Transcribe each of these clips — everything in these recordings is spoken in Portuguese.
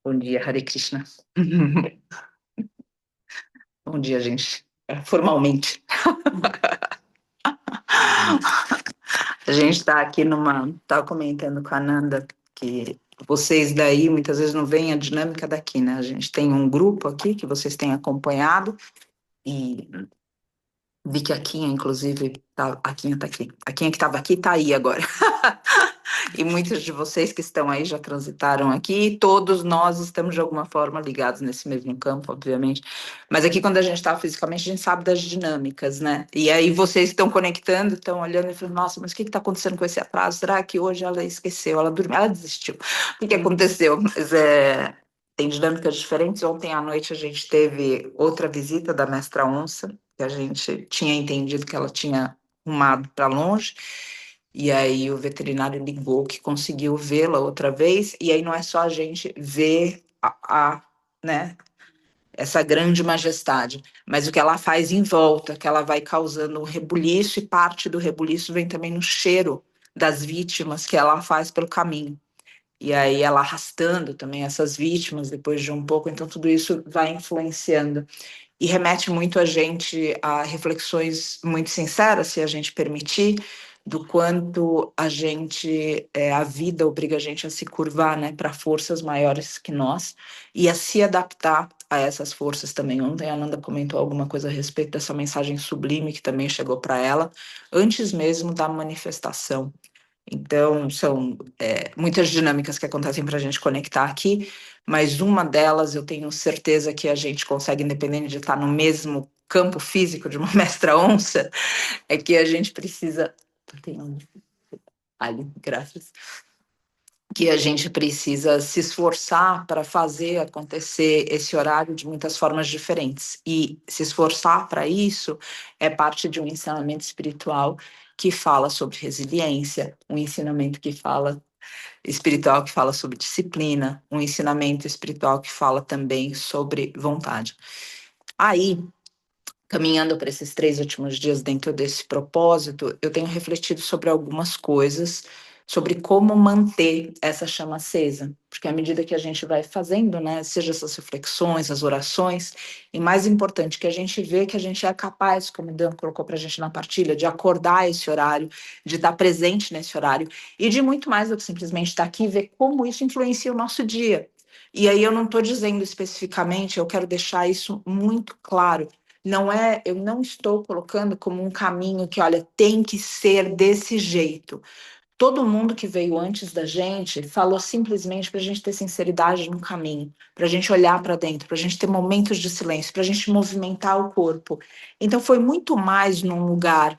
Bom dia, Hare Krishna. Bom dia, gente. Formalmente. A gente está aqui numa. Estava comentando com a Nanda que vocês daí muitas vezes não veem a dinâmica daqui, né? A gente tem um grupo aqui que vocês têm acompanhado e vi que a Quinha, inclusive, a Quinha tá aqui. A Quinha que estava aqui está aí agora. E muitos de vocês que estão aí já transitaram aqui, e todos nós estamos de alguma forma ligados nesse mesmo campo, obviamente. Mas aqui, quando a gente está fisicamente, a gente sabe das dinâmicas, né? E aí vocês estão conectando, estão olhando e falando, nossa, mas o que está acontecendo com esse atraso? Será que hoje ela esqueceu, ela dormiu, ela desistiu? O que aconteceu? Mas tem dinâmicas diferentes. Ontem à noite a gente teve outra visita da mestra Onça, que a gente tinha entendido que ela tinha rumado para longe. E aí o veterinário ligou que conseguiu vê-la outra vez, e aí não é só a gente ver né, essa grande majestade, mas o que ela faz em volta, que ela vai causando um rebuliço, e parte do rebuliço vem também no cheiro das vítimas que ela faz pelo caminho. E aí ela arrastando também essas vítimas depois de um pouco, então tudo isso vai influenciando e remete muito a gente a reflexões muito sinceras, se a gente permitir, do quanto a vida obriga a gente a se curvar, né, para forças maiores que nós e a se adaptar a essas forças também. Ontem a Ananda comentou alguma coisa a respeito dessa mensagem sublime que também chegou para ela, antes mesmo da manifestação. Então, são muitas dinâmicas que acontecem para a gente conectar aqui, mas uma delas eu tenho certeza que a gente consegue, independente de estar no mesmo campo físico de uma mestra onça, é que a gente precisa. Tem onde? Ali, graças. Que a gente precisa se esforçar para fazer acontecer esse horário de muitas formas diferentes. E se esforçar para isso é parte de um ensinamento espiritual que fala sobre resiliência, um ensinamento que fala espiritual que fala sobre disciplina, um ensinamento espiritual que fala também sobre vontade. Aí, caminhando para esses 3 últimos dias dentro desse propósito, eu tenho refletido sobre algumas coisas, sobre como manter essa chama acesa, porque à medida que a gente vai fazendo, né, seja essas reflexões, as orações, e mais importante, que a gente vê que a gente é capaz, como o Dan colocou para a gente na partilha, de acordar esse horário, de estar presente nesse horário, e de muito mais do que simplesmente estar aqui e ver como isso influencia o nosso dia. E aí eu não estou dizendo especificamente, eu quero deixar isso muito claro, não é, eu não estou colocando como um caminho que, olha, tem que ser desse jeito. Todo mundo que veio antes da gente falou simplesmente para a gente ter sinceridade no caminho, para a gente olhar para dentro, para a gente ter momentos de silêncio, para a gente movimentar o corpo. Então, foi muito mais num lugar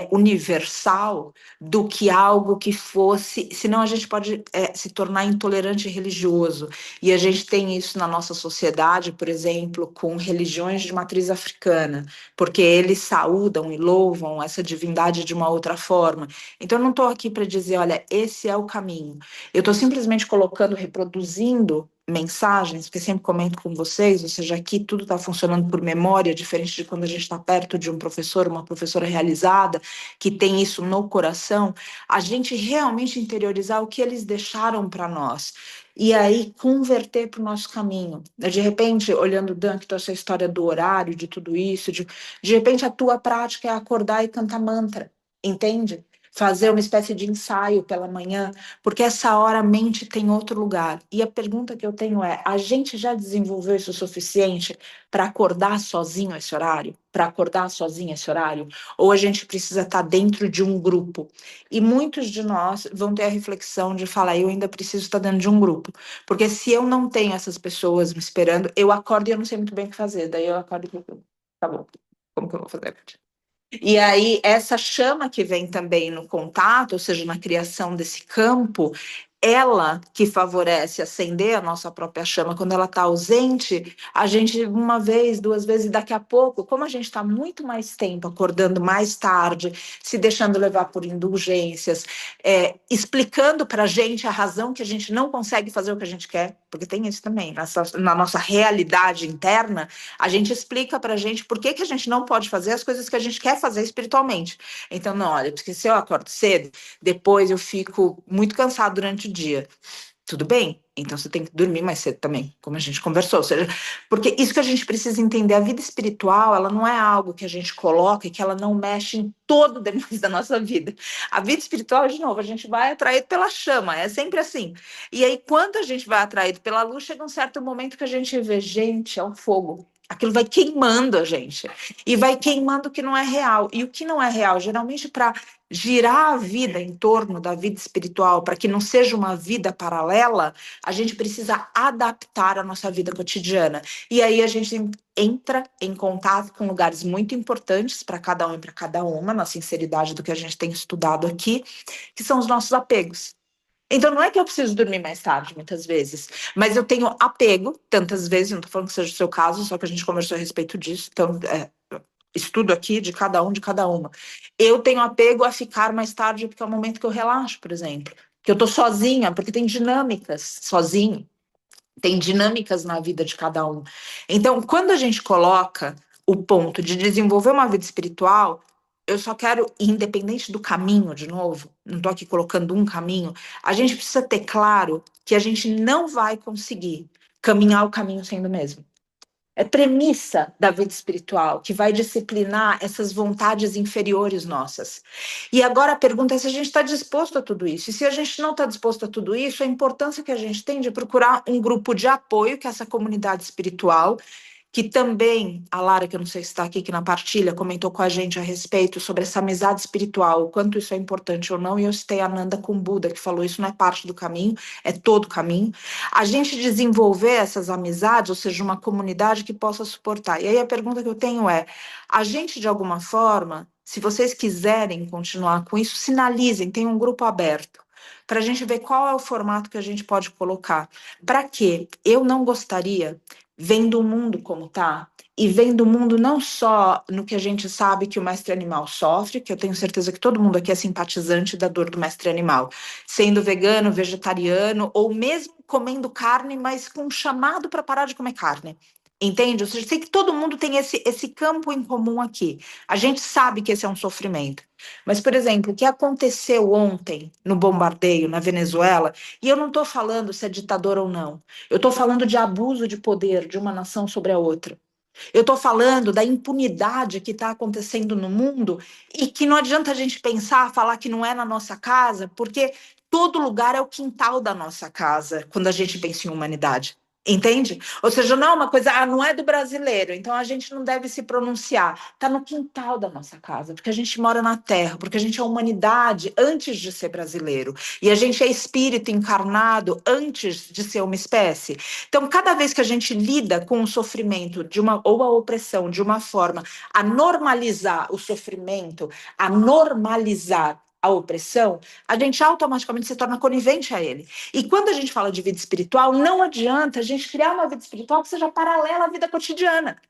universal do que algo que fosse. Senão, a gente pode se tornar intolerante e religioso. E a gente tem isso na nossa sociedade, por exemplo, com religiões de matriz africana, porque eles saúdam e louvam essa divindade de uma outra forma. Então, eu não estou aqui para dizer, olha, esse é o caminho. Eu estou simplesmente colocando, reproduzindo mensagens, porque sempre comento com vocês, ou seja, aqui tudo está funcionando por memória, diferente de quando a gente está perto de um professor, uma professora realizada, que tem isso no coração, a gente realmente interiorizar o que eles deixaram para nós. E aí converter para o nosso caminho. De repente, olhando, Dan, que essa história do horário, de tudo isso, de repente a tua prática é acordar e cantar mantra, entende? Fazer uma espécie de ensaio pela manhã, porque essa hora a mente tem outro lugar. E a pergunta que eu tenho é: a gente já desenvolveu isso o suficiente para acordar sozinho esse horário? Para acordar sozinho esse horário? Ou a gente precisa estar dentro de um grupo? E muitos de nós vão ter a reflexão de falar: eu ainda preciso estar dentro de um grupo. Porque se eu não tenho essas pessoas me esperando, eu acordo e eu não sei muito bem o que fazer. Daí eu acordo e fico: tá bom, como que eu vou fazer? E aí, essa chama que vem também no contato, ou seja, na criação desse campo, ela que favorece acender a nossa própria chama. Quando ela está ausente, a gente, uma vez, duas vezes, e daqui a pouco, como a gente está muito mais tempo acordando mais tarde, se deixando levar por indulgências, explicando para a gente a razão que a gente não consegue fazer o que a gente quer, porque tem isso também, na nossa realidade interna, a gente explica para a gente por que, que a gente não pode fazer as coisas que a gente quer fazer espiritualmente. Então, não, olha, porque se eu acordo cedo, depois eu fico muito cansado durante o dia. Tudo bem, então você tem que dormir mais cedo também, como a gente conversou. Ou seja, porque isso que a gente precisa entender, a vida espiritual, ela não é algo que a gente coloca e que ela não mexe em todo o demais da nossa vida. A vida espiritual, de novo, a gente vai atraído pela chama, é sempre assim. E aí, quando a gente vai atraído pela luz, chega um certo momento que a gente vê, gente, é um fogo. Aquilo vai queimando a gente. E vai queimando o que não é real. E o que não é real, geralmente, para girar a vida em torno da vida espiritual, para que não seja uma vida paralela, a gente precisa adaptar a nossa vida cotidiana. E aí a gente entra em contato com lugares muito importantes para cada um e para cada uma, na sinceridade do que a gente tem estudado aqui, que são os nossos apegos. Então, não é que eu preciso dormir mais tarde, muitas vezes, mas eu tenho apego, tantas vezes, não estou falando que seja o seu caso, só que a gente conversou a respeito disso, então, estudo aqui de cada um, de cada uma. Eu tenho apego a ficar mais tarde, porque é o momento que eu relaxo, por exemplo, que eu estou sozinha, porque tem dinâmicas sozinho, tem dinâmicas na vida de cada um. Então, quando a gente coloca o ponto de desenvolver uma vida espiritual, eu só quero, independente do caminho, de novo, não estou aqui colocando um caminho, a gente precisa ter claro que a gente não vai conseguir caminhar o caminho sendo o mesmo. É premissa da vida espiritual que vai disciplinar essas vontades inferiores nossas. E agora a pergunta é se a gente está disposto a tudo isso. E se a gente não está disposto a tudo isso, a importância que a gente tem de procurar um grupo de apoio, que é essa comunidade espiritual, que também, a Lara, que eu não sei se está aqui, que na partilha, comentou com a gente a respeito sobre essa amizade espiritual, o quanto isso é importante ou não, e eu citei a Nanda com Buda, que falou isso não é parte do caminho, é todo o caminho. A gente desenvolver essas amizades, ou seja, uma comunidade que possa suportar. E aí a pergunta que eu tenho é, a gente, de alguma forma, se vocês quiserem continuar com isso, sinalizem, tem um grupo aberto, para a gente ver qual é o formato que a gente pode colocar. Para quê? Eu não gostaria vendo o mundo como tá, e vendo o mundo não só no que a gente sabe que o mestre animal sofre, que eu tenho certeza que todo mundo aqui é simpatizante da dor do mestre animal, sendo vegano, vegetariano, ou mesmo comendo carne, mas com um chamado para parar de comer carne. Entende? Ou seja, sei que todo mundo tem esse campo em comum aqui. A gente sabe que esse é um sofrimento. Mas, por exemplo, o que aconteceu ontem no bombardeio na Venezuela, e eu não estou falando se é ditador ou não, eu estou falando de abuso de poder de uma nação sobre a outra. Eu estou falando da impunidade que está acontecendo no mundo e que não adianta a gente pensar, falar que não é na nossa casa, porque todo lugar é o quintal da nossa casa quando a gente pensa em humanidade. Entende? Ou seja, não é uma coisa, não é do brasileiro, então a gente não deve se pronunciar. Está no quintal da nossa casa, porque a gente mora na terra, porque a gente é humanidade antes de ser brasileiro. E a gente é espírito encarnado antes de ser uma espécie. Então, cada vez que a gente lida com o sofrimento de uma ou a opressão de uma forma a normalizar o sofrimento, a normalizar a opressão, a gente automaticamente se torna conivente a ele. E quando a gente fala de vida espiritual, não adianta a gente criar uma vida espiritual que seja paralela à vida cotidiana.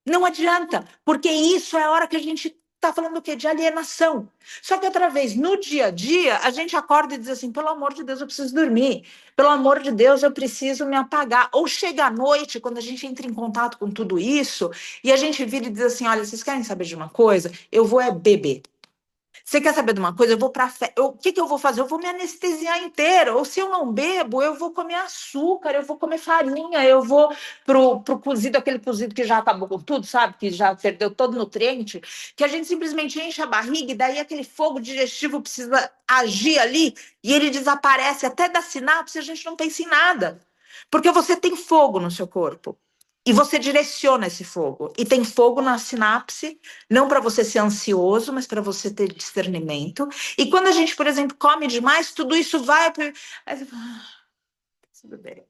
Não adianta, porque isso é a hora que a gente está falando do quê? De alienação. Só que outra vez, no dia a dia, a gente acorda e diz assim, pelo amor de Deus, eu preciso dormir. Pelo amor de Deus, eu preciso me apagar. Ou chega à noite, quando a gente entra em contato com tudo isso, e a gente vira e diz assim, olha, vocês querem saber de uma coisa? Eu vou beber. Você quer saber de uma coisa? Eu vou para festa. O que eu vou fazer? Eu vou me anestesiar inteira. Ou se eu não bebo, eu vou comer açúcar, eu vou comer farinha, eu vou pro cozido, aquele cozido que já acabou com tudo, sabe? Que já perdeu todo o nutriente, que a gente simplesmente enche a barriga e daí aquele fogo digestivo precisa agir ali e ele desaparece até da sinapse, a gente não pensa em nada. Porque você tem fogo no seu corpo. E você direciona esse fogo. E tem fogo na sinapse, não para você ser ansioso, mas para você ter discernimento. E quando a gente, por exemplo, come demais, tudo isso vai. Aí você fala, tudo bem.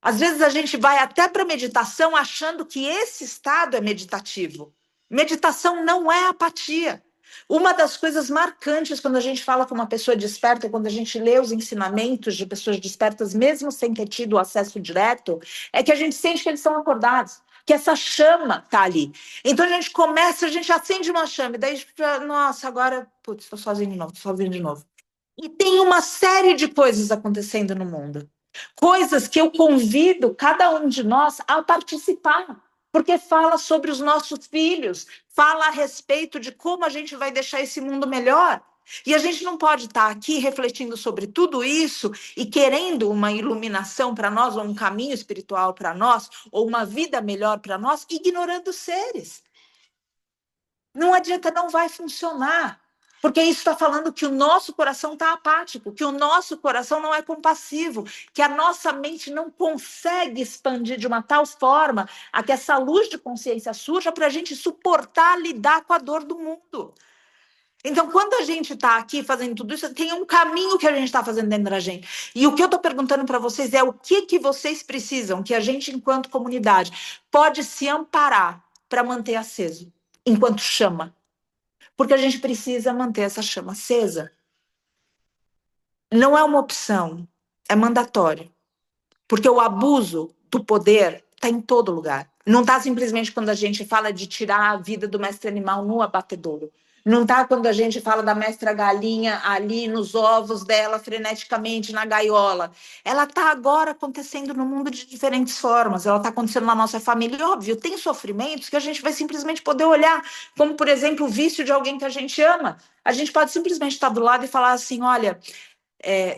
Às vezes a gente vai até para meditação achando que esse estado é meditativo. Meditação não é apatia. Uma das coisas marcantes quando a gente fala com uma pessoa desperta, quando a gente lê os ensinamentos de pessoas despertas, mesmo sem ter tido acesso direto, é que a gente sente que eles estão acordados, que essa chama está ali. Então a gente começa, a gente acende uma chama, e daí, nossa, agora, putz, estou sozinho de novo, sozinho de novo. E tem uma série de coisas acontecendo no mundo. Coisas que eu convido cada um de nós a participar, porque fala sobre os nossos filhos, fala a respeito de como a gente vai deixar esse mundo melhor. E a gente não pode estar aqui refletindo sobre tudo isso e querendo uma iluminação para nós, ou um caminho espiritual para nós, ou uma vida melhor para nós, ignorando os seres. Não adianta, não vai funcionar. Porque isso está falando que o nosso coração está apático, que o nosso coração não é compassivo, que a nossa mente não consegue expandir de uma tal forma a que essa luz de consciência surja para a gente suportar lidar com a dor do mundo. Então, quando a gente está aqui fazendo tudo isso, tem um caminho que a gente está fazendo dentro da gente. E o que eu estou perguntando para vocês é o que vocês precisam, que a gente, enquanto comunidade, pode se amparar para manter aceso, enquanto chama. Porque a gente precisa manter essa chama acesa. Não é uma opção, é mandatório. Porque o abuso do poder está em todo lugar. Não está simplesmente quando a gente fala de tirar a vida do mestre animal no abatedouro. Não está quando a gente fala da mestra galinha ali nos ovos dela freneticamente na gaiola. Ela está agora acontecendo no mundo de diferentes formas. Ela está acontecendo na nossa família. E, óbvio, tem sofrimentos que a gente vai simplesmente poder olhar, como, por exemplo, o vício de alguém que a gente ama. A gente pode simplesmente estar do lado e falar assim, olha,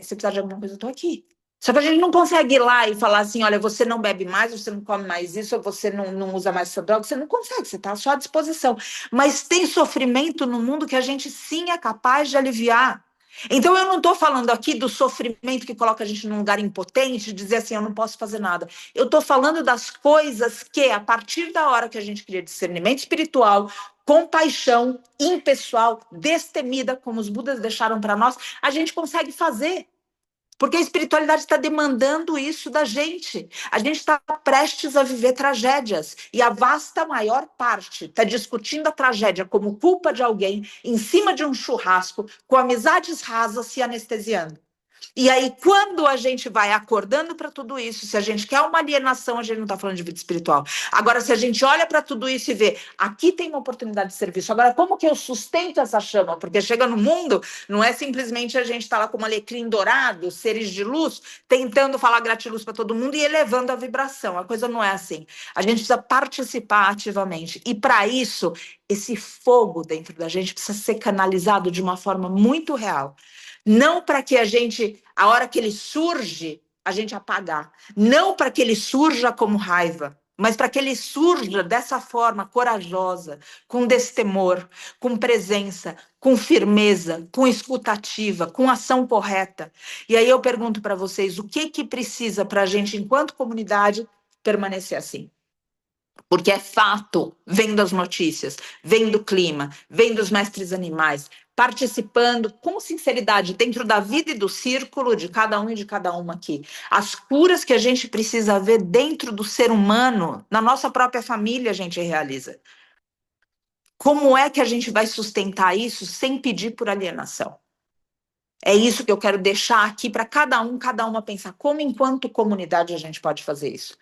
se precisar de alguma coisa, eu estou aqui. Só que a gente não consegue ir lá e falar assim, olha, você não bebe mais, você não come mais isso, ou você não usa mais essa droga, você não consegue, você está à sua disposição. Mas tem sofrimento no mundo que a gente sim é capaz de aliviar. Então eu não estou falando aqui do sofrimento que coloca a gente num lugar impotente, de dizer assim, eu não posso fazer nada. Eu estou falando das coisas que, a partir da hora que a gente cria discernimento espiritual, compaixão impessoal, destemida, como os Budas deixaram para nós, a gente consegue fazer. Porque a espiritualidade está demandando isso da gente. A gente está prestes a viver tragédias. E a vasta maior parte está discutindo a tragédia como culpa de alguém em cima de um churrasco, com amizades rasas se anestesiando. E aí, quando a gente vai acordando para tudo isso, se a gente quer uma alienação, a gente não está falando de vida espiritual. Agora, se a gente olha para tudo isso e vê, aqui tem uma oportunidade de serviço. Agora, como que eu sustento essa chama? Porque chega no mundo, não é simplesmente a gente estar lá como alecrim dourado, seres de luz, tentando falar gratiluz para todo mundo e elevando a vibração. A coisa não é assim. A gente precisa participar ativamente. E para isso, esse fogo dentro da gente precisa ser canalizado de uma forma muito real. Não para que a gente, a hora que ele surge, a gente apagar. Não para que ele surja como raiva, mas para que ele surja dessa forma corajosa, com destemor, com presença, com firmeza, com escutativa, com ação correta. E aí eu pergunto para vocês, o que precisa para a gente, enquanto comunidade, permanecer assim? Porque é fato, vendo as notícias, vendo o clima, vendo os mestres animais, participando com sinceridade dentro da vida e do círculo de cada um e de cada uma aqui. As curas que a gente precisa ver dentro do ser humano, na nossa própria família, a gente realiza. Como é que a gente vai sustentar isso sem pedir por alienação? É isso que eu quero deixar aqui para cada uma pensar. Como, enquanto comunidade, a gente pode fazer isso?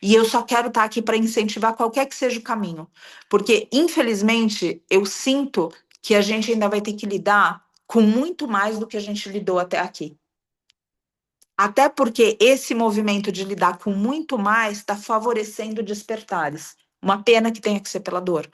E eu só quero estar aqui para incentivar qualquer que seja o caminho. Porque, infelizmente, eu sinto que a gente ainda vai ter que lidar com muito mais do que a gente lidou até aqui. Até porque esse movimento de lidar com muito mais está favorecendo despertares. Uma pena que tenha que ser pela dor.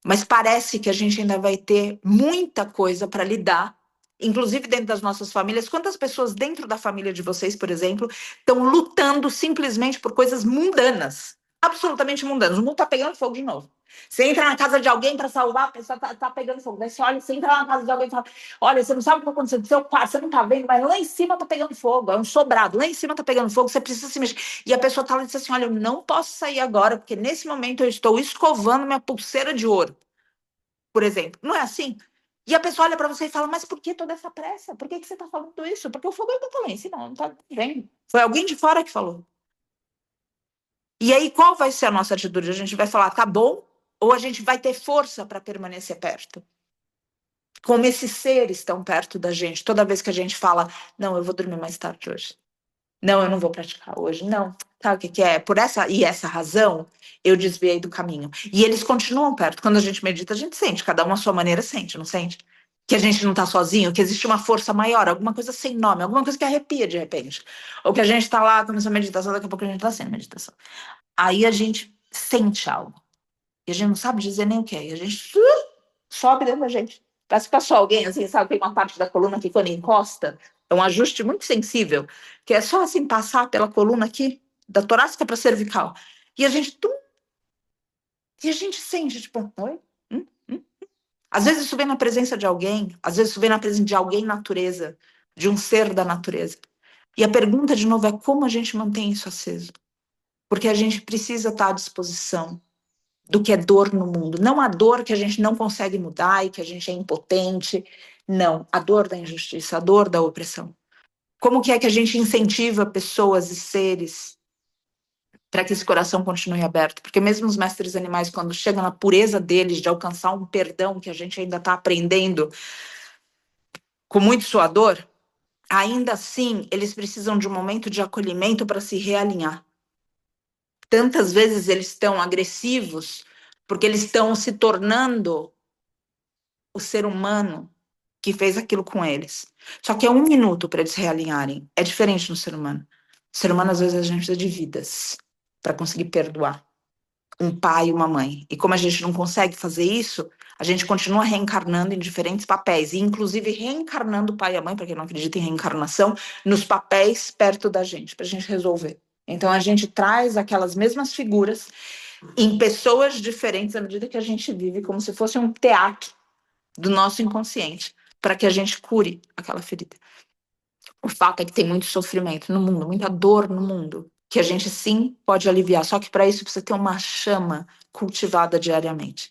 Mas parece que a gente ainda vai ter muita coisa para lidar, inclusive dentro das nossas famílias. Quantas pessoas dentro da família de vocês, por exemplo, estão lutando simplesmente por coisas mundanas, absolutamente mundanas? O mundo está pegando fogo de novo. Você entra na casa de alguém para salvar, a pessoa tá pegando fogo. Daí você olha, você entra na casa de alguém e fala: olha, você não sabe o que está acontecendo no seu quarto, você não está vendo, mas lá em cima está pegando fogo, é um sobrado, lá em cima está pegando fogo, você precisa se mexer. E a pessoa está lá e diz assim: olha, eu não posso sair agora, porque nesse momento eu estou escovando minha pulseira de ouro, por exemplo. Não é assim? E a pessoa olha para você e fala: mas por que toda essa pressa? Por que você está falando isso? Porque o fogo ainda está lá em cima, não está vendo. Foi alguém de fora que falou. E aí, qual vai ser a nossa atitude? A gente vai falar, tá bom? Ou a gente vai ter força para permanecer perto? como esses seres estão perto da gente. Toda vez que a gente fala, não, eu vou dormir mais tarde hoje. Não, eu não vou praticar hoje. Não. Sabe o que que é? Por essa razão, eu desviei do caminho. E eles continuam perto. Quando a gente medita, a gente sente. Cada um à sua maneira sente, não sente? Que a gente não está sozinho, que existe uma força maior, alguma coisa sem nome, alguma coisa que arrepia de repente. Ou que a gente está lá, começou a meditação, daqui a pouco a gente está sem meditação. Aí a gente sente algo. E a gente não sabe dizer nem o que é. E a gente sobe dentro da gente. Parece que passou alguém, assim, sabe, tem uma parte da coluna que quando encosta, é um ajuste muito sensível, que é só assim passar pela coluna aqui, da torácica para cervical. E a gente, e a gente sente, tipo, oi? Hum? Às vezes isso vem na presença de alguém, às vezes isso vem na presença de alguém natureza, de um ser da natureza. E a pergunta, de novo, é como a gente mantém isso aceso? Porque a gente precisa estar à disposição do que é dor no mundo. Não a dor que a gente não consegue mudar e que a gente é impotente. Não, a dor da injustiça, a dor da opressão. Como que é que a gente incentiva pessoas e seres para que esse coração continue aberto? Porque mesmo os mestres animais, quando chegam na pureza deles de alcançar um perdão que a gente ainda está aprendendo com muito sua dor, ainda assim eles precisam de um momento de acolhimento para se realinhar. Tantas vezes eles estão agressivos porque eles estão se tornando o ser humano que fez aquilo com eles. Só que é 1 minuto para eles se realinharem. É diferente no ser humano. O ser humano, às vezes, a gente precisa de vidas para conseguir perdoar um pai e uma mãe. E como a gente não consegue fazer isso, a gente continua reencarnando em diferentes papéis, e inclusive reencarnando o pai e a mãe, para quem não acredita em reencarnação, nos papéis perto da gente, para a gente resolver. Então a gente traz aquelas mesmas figuras em pessoas diferentes à medida que a gente vive, como se fosse um teatro do nosso inconsciente, para que a gente cure aquela ferida. O fato é que tem muito sofrimento no mundo, muita dor no mundo, que a gente sim pode aliviar, só que para isso precisa ter uma chama cultivada diariamente.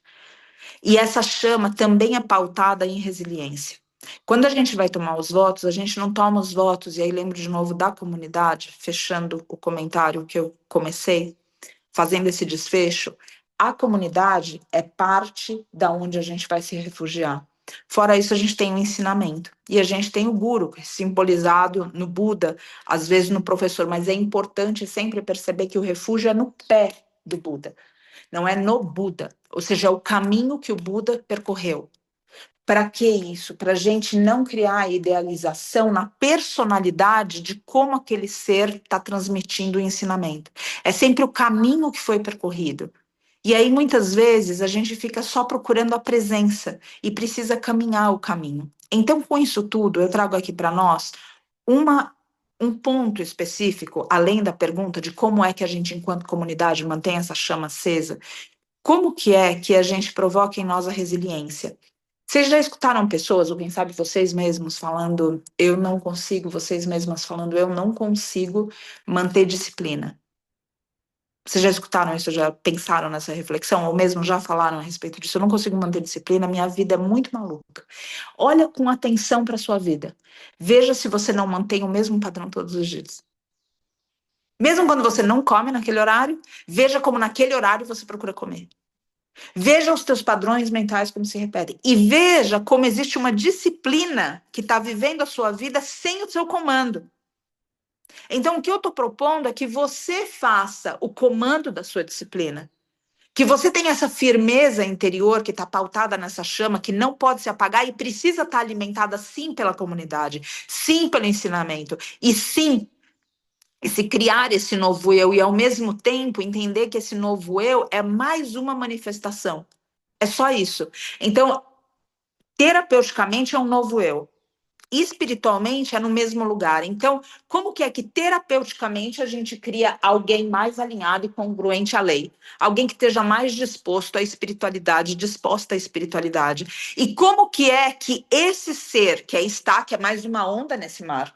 E essa chama também é pautada em resiliência. Quando a gente vai tomar os votos, a gente não toma os votos, e aí lembro de novo da comunidade, fechando o comentário que eu comecei, fazendo esse desfecho, a comunidade é parte da onde a gente vai se refugiar. Fora isso, a gente tem o ensinamento. E a gente tem o guru, simbolizado no Buda, às vezes no professor, mas é importante sempre perceber que o refúgio é no pé do Buda, não é no Buda. Ou seja, é o caminho que o Buda percorreu. Para que isso? Para a gente não criar a idealização na personalidade de como aquele ser está transmitindo o ensinamento. É sempre o caminho que foi percorrido. E aí, muitas vezes, a gente fica só procurando a presença e precisa caminhar o caminho. Então, com isso tudo, eu trago aqui para nós uma, um ponto específico, além da pergunta de como é que a gente, enquanto comunidade, mantém essa chama acesa, como que é que a gente provoca em nós a resiliência? Vocês já escutaram pessoas, ou quem sabe vocês mesmos falando, eu não consigo, vocês mesmas falando, eu não consigo manter disciplina? Vocês já escutaram isso, já pensaram nessa reflexão, ou mesmo já falaram a respeito disso? Eu não consigo manter disciplina, minha vida é muito maluca. Olha com atenção para a sua vida. Veja se você não mantém o mesmo padrão todos os dias. Mesmo quando você não come naquele horário, veja como naquele horário você procura comer. Veja os teus padrões mentais como se repetem. E veja como existe uma disciplina que está vivendo a sua vida sem o seu comando. Então, o que eu estou propondo é que você faça o comando da sua disciplina. Que você tenha essa firmeza interior que está pautada nessa chama, que não pode se apagar e precisa estar alimentada sim pela comunidade, sim pelo ensinamento, e sim se criar esse novo eu, e ao mesmo tempo entender que esse novo eu é mais uma manifestação. É só isso. Então, terapeuticamente é um novo eu. Espiritualmente é no mesmo lugar. Então, como que é que terapeuticamente a gente cria alguém mais alinhado e congruente à lei? Alguém que esteja mais disposto à espiritualidade, disposta à espiritualidade. E como que é que esse ser, que está, que é mais uma onda nesse mar,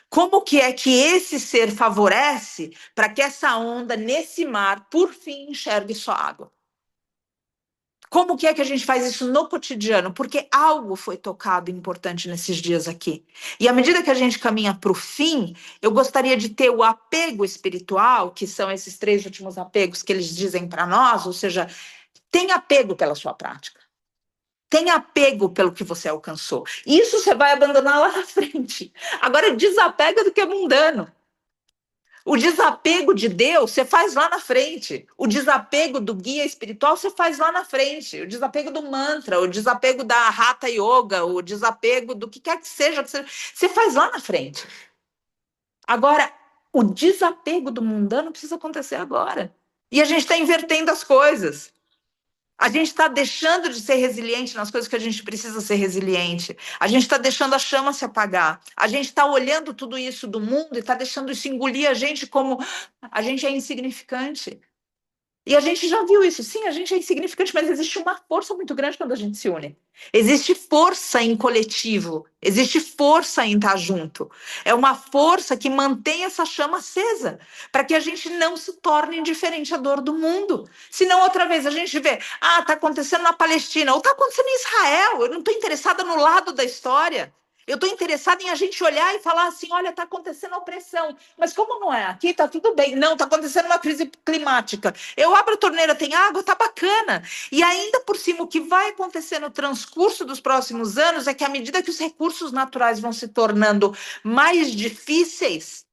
como que é que esse ser favorece para que essa onda nesse mar, por fim, enxergue só água? Como que é que a gente faz isso no cotidiano? Porque algo foi tocado importante nesses dias aqui. E à medida que a gente caminha para o fim, eu gostaria de ter o apego espiritual, que são esses 3 últimos apegos que eles dizem para nós, ou seja, tem apego pela sua prática. tem apego pelo que você alcançou. Isso você vai abandonar lá na frente. Agora, desapega do que é mundano. O desapego de Deus você faz lá na frente. O desapego do guia espiritual você faz lá na frente. O desapego do mantra, o desapego da Hatha Yoga, o desapego do que quer que seja, você faz lá na frente. Agora, o desapego do mundano precisa acontecer agora. E a gente está invertendo as coisas. A gente está deixando de ser resiliente nas coisas que a gente precisa ser resiliente. A gente está deixando a chama se apagar. A gente está olhando tudo isso do mundo e está deixando isso engolir a gente como a gente é insignificante. E a gente já viu isso. Sim, a gente é insignificante, mas existe uma força muito grande quando a gente se une. Existe força em coletivo. Existe força em estar junto. É uma força que mantém essa chama acesa, para que a gente não se torne indiferente à dor do mundo. Senão, outra vez, a gente vê, está acontecendo na Palestina, ou está acontecendo em Israel. Eu não estou interessada no lado da história. Eu estou interessada em a gente olhar e falar assim, olha, está acontecendo opressão. Mas como não é? Aqui está tudo bem. Não, está acontecendo uma crise climática. Eu abro a torneira, tem água, está bacana. E ainda por cima, o que vai acontecer no transcurso dos próximos anos é que à medida que os recursos naturais vão se tornando mais difíceis,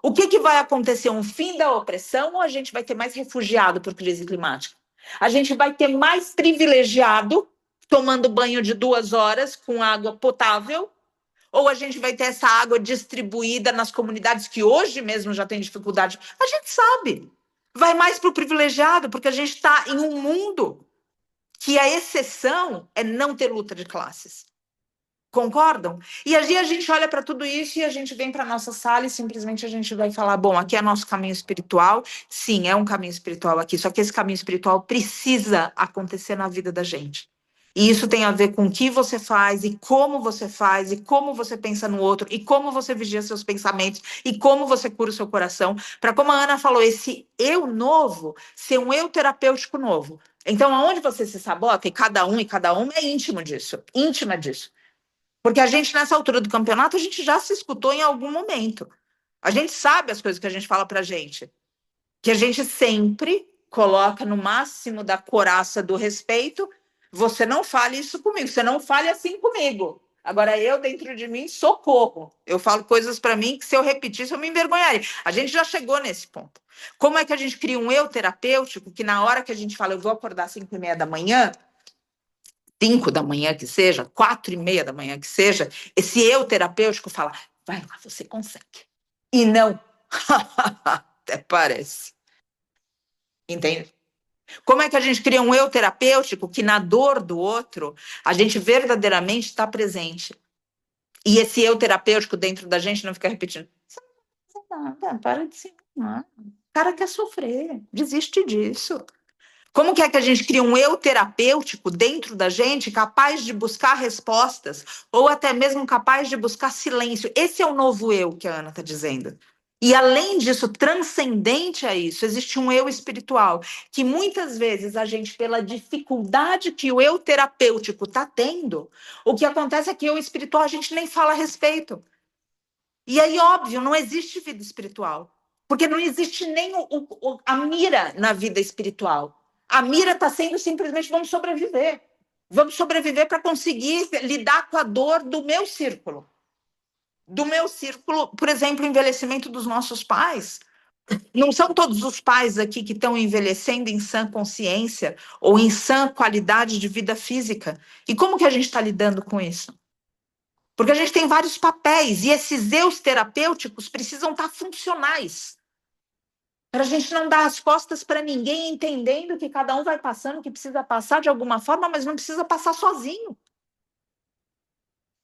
o que vai acontecer? Um fim da opressão ou a gente vai ter mais refugiado por crise climática? A gente vai ter mais privilegiado tomando banho de 2 horas com água potável, ou a gente vai ter essa água distribuída nas comunidades que hoje mesmo já tem dificuldade? A gente sabe. Vai mais para o privilegiado, porque a gente está em um mundo que a exceção é não ter luta de classes. Concordam? E aí a gente olha para tudo isso e a gente vem para a nossa sala e simplesmente a gente vai falar, bom, aqui é nosso caminho espiritual. Sim, é um caminho espiritual aqui, só que esse caminho espiritual precisa acontecer na vida da gente. E isso tem a ver com o que você faz, e como você pensa no outro, e como você vigia seus pensamentos, e como você cura o seu coração, para, como a Ana falou, esse eu novo ser um eu terapêutico novo. Então, aonde você se sabota, e cada um é íntimo disso, íntima disso. Porque a gente, nessa altura do campeonato, a gente já se escutou em algum momento. A gente sabe as coisas que a gente fala pra gente. Que a gente sempre coloca no máximo da coraça do respeito. Você não fale isso comigo, você não fale assim comigo. Agora, eu, dentro de mim, socorro. Eu falo coisas para mim que, se eu repetisse, eu me envergonharia. A gente já chegou nesse ponto. Como é que a gente cria um eu terapêutico que, na hora que a gente fala, eu vou acordar às 5:30 da manhã, 5 da manhã que seja, 4:30 da manhã que seja, esse eu terapêutico fala, vai lá, você consegue. E não, até parece. Entende? Como é que a gente cria um eu terapêutico que na dor do outro a gente verdadeiramente está presente? E esse eu terapêutico dentro da gente não fica repetindo, você não nada, para de se enganar. O cara quer sofrer, desiste disso. Como que é que a gente cria um eu terapêutico dentro da gente, capaz de buscar respostas, ou até mesmo capaz de buscar silêncio? Esse é o novo eu que a Ana está dizendo. E além disso, transcendente a isso, existe um eu espiritual, que muitas vezes a gente, pela dificuldade que o eu terapêutico está tendo, o que acontece é que o eu espiritual a gente nem fala a respeito. E aí, óbvio, não existe vida espiritual. Porque não existe nem a mira na vida espiritual. A mira está sendo simplesmente vamos sobreviver. Vamos sobreviver para conseguir lidar com a dor do meu círculo. Do meu círculo, por exemplo, o envelhecimento dos nossos pais. Não são todos os pais aqui que estão envelhecendo em sã consciência ou em sã qualidade de vida física. E como que a gente está lidando com isso? Porque a gente tem vários papéis e esses eus terapêuticos precisam estar funcionais. Para a gente não dar as costas para ninguém, entendendo que cada um vai passando, que precisa passar de alguma forma, mas não precisa passar sozinho.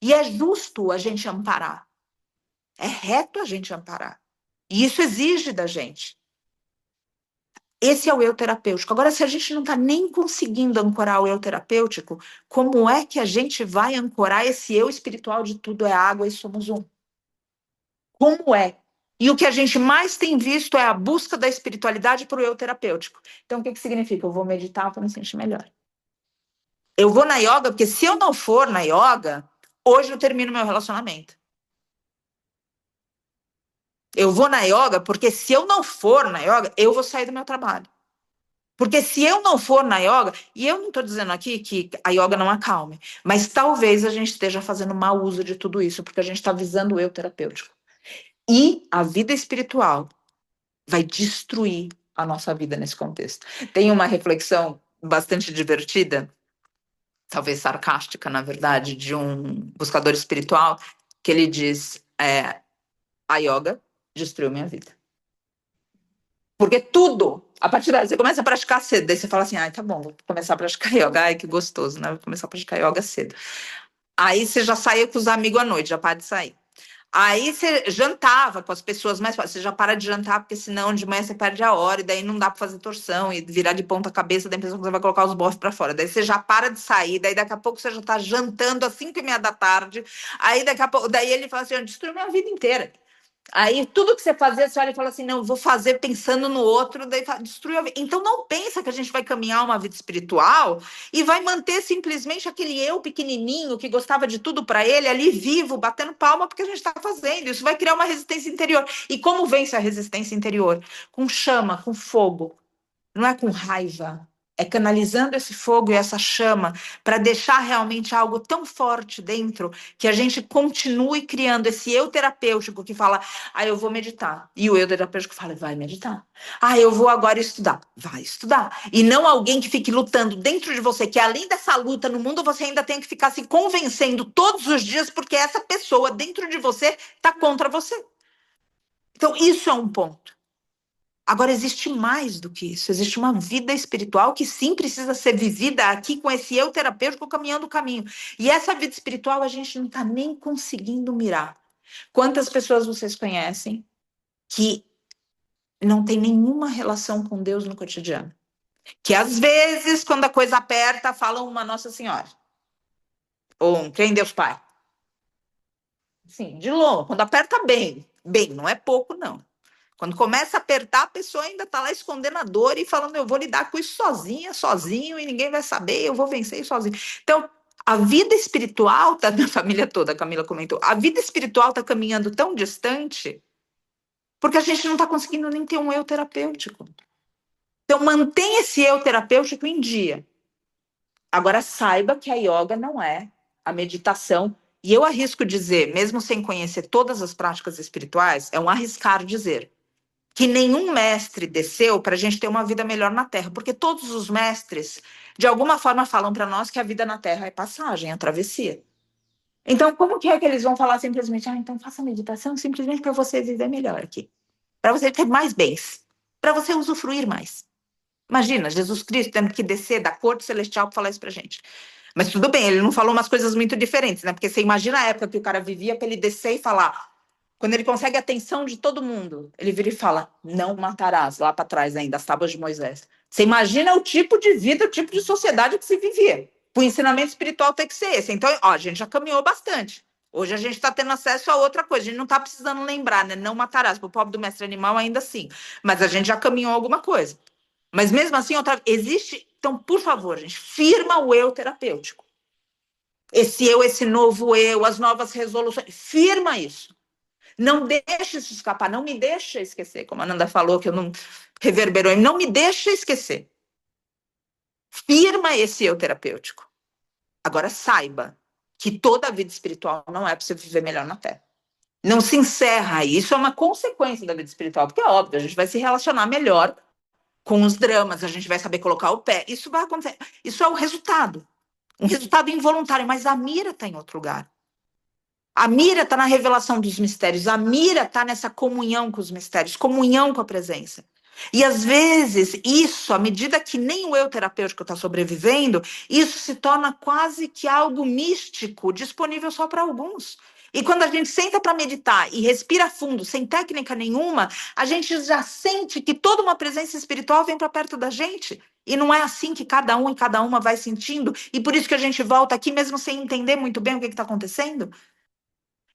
E é justo a gente amparar. É reto a gente amparar. E isso exige da gente. Esse é o eu terapêutico. Agora, se a gente não está nem conseguindo ancorar o eu terapêutico, como é que a gente vai ancorar esse eu espiritual de tudo é água e somos um? Como é? E o que a gente mais tem visto é a busca da espiritualidade para o eu terapêutico. Então, o que significa? Eu vou meditar para me sentir melhor. Eu vou na yoga, porque se eu não for na yoga, hoje eu termino meu relacionamento. Eu vou na yoga, porque se eu não for na yoga, eu vou sair do meu trabalho. Porque se eu não for na yoga, e eu não estou dizendo aqui que a yoga não acalme, mas talvez a gente esteja fazendo mau uso de tudo isso, porque a gente está visando o eu terapêutico. E a vida espiritual vai destruir a nossa vida nesse contexto. Tem uma reflexão bastante divertida, talvez sarcástica, na verdade, de um buscador espiritual, que ele diz: a yoga destruiu minha vida. Porque tudo, a partir daí, você começa a praticar cedo, daí você fala assim, ai, tá bom, vou começar a praticar yoga, ai, que gostoso, né? Vou começar a praticar yoga cedo. Aí você já saía com os amigos à noite, já para de sair. Aí você jantava com as pessoas mais fácil, você já para de jantar, porque senão de manhã você perde a hora, e daí não dá para fazer torção, e virar de ponta cabeça, daí a pessoa vai colocar os bofs para fora. Daí você já para de sair, daí daqui a pouco você já tá jantando às 5:30 da tarde, aí daqui a pouco, daí ele fala assim, destruiu minha vida inteira. Aí tudo que você fazia, você olha e fala assim, não, vou fazer pensando no outro, daí destruiu a vida. Então não pensa que a gente vai caminhar uma vida espiritual e vai manter simplesmente aquele eu pequenininho que gostava de tudo para ele ali vivo, batendo palma porque a gente está fazendo. Isso vai criar uma resistência interior. E como vence a resistência interior? Com chama, com fogo. Não é com raiva, é canalizando esse fogo e essa chama para deixar realmente algo tão forte dentro que a gente continue criando esse eu terapêutico que fala, eu vou meditar. E o eu terapêutico fala, vai meditar. Eu vou agora estudar. Vai estudar. E não alguém que fique lutando dentro de você, que além dessa luta no mundo, você ainda tem que ficar se convencendo todos os dias porque essa pessoa dentro de você está contra você. Então, isso é um ponto. Agora, existe mais do que isso. Existe uma vida espiritual que sim precisa ser vivida aqui com esse eu terapêutico caminhando o caminho. E essa vida espiritual a gente não está nem conseguindo mirar. Quantas pessoas vocês conhecem que não tem nenhuma relação com Deus no cotidiano? Que às vezes, quando a coisa aperta, falam uma Nossa Senhora. Ou um Crê em Deus Pai. Sim, de longe. Quando aperta bem. Bem, não é pouco, não. Quando começa a apertar, a pessoa ainda está lá escondendo a dor e falando, eu vou lidar com isso sozinha, sozinho, e ninguém vai saber, eu vou vencer sozinho. Então, a vida espiritual tá na família toda, a Camila comentou, a vida espiritual está caminhando tão distante porque a gente não está conseguindo nem ter um eu terapêutico. Então, mantém esse eu terapêutico em dia. Agora, saiba que a yoga não é a meditação. E eu arrisco dizer, mesmo sem conhecer todas as práticas espirituais, é um arriscar dizer que nenhum mestre desceu para a gente ter uma vida melhor na Terra, porque todos os mestres, de alguma forma, falam para nós que a vida na Terra é passagem, é travessia. Então, como que é que eles vão falar simplesmente, então faça meditação simplesmente para você viver melhor aqui, para você ter mais bens, para você usufruir mais. Imagina, Jesus Cristo tendo que descer da corte celestial para falar isso para gente. Mas tudo bem, ele não falou umas coisas muito diferentes, né? Porque você imagina a época que o cara vivia para ele descer e falar. Quando ele consegue a atenção de todo mundo, ele vira e fala: não matarás, lá para trás ainda, as tábuas de Moisés. Você imagina o tipo de vida, o tipo de sociedade que se vivia. O ensinamento espiritual tem que ser esse. Então, a gente já caminhou bastante. Hoje a gente está tendo acesso a outra coisa. A gente não está precisando lembrar, né? Não matarás. Para o pobre do mestre animal, ainda assim. Mas a gente já caminhou alguma coisa. Mas mesmo assim, existe. Então, por favor, gente, firma o eu terapêutico. Esse novo eu, as novas resoluções. Firma isso. Não deixe isso escapar, não me deixa esquecer, como a Nanda falou, que eu não reverberou, não me deixa esquecer. Firma esse eu terapêutico. Agora saiba que toda a vida espiritual não é para você viver melhor na Terra. Não se encerra aí. Isso é uma consequência da vida espiritual, porque é óbvio, a gente vai se relacionar melhor com os dramas, a gente vai saber colocar o pé. Isso vai acontecer. Isso é o resultado. Um resultado involuntário, mas a mira está em outro lugar. A mira está na revelação dos mistérios, a mira está nessa comunhão com os mistérios, comunhão com a presença. E às vezes, isso, à medida que nem o eu terapêutico está sobrevivendo, isso se torna quase que algo místico, disponível só para alguns. E quando a gente senta para meditar e respira fundo, sem técnica nenhuma, a gente já sente que toda uma presença espiritual vem para perto da gente. E não é assim que cada um e cada uma vai sentindo. E por isso que a gente volta aqui, mesmo sem entender muito bem o que está acontecendo.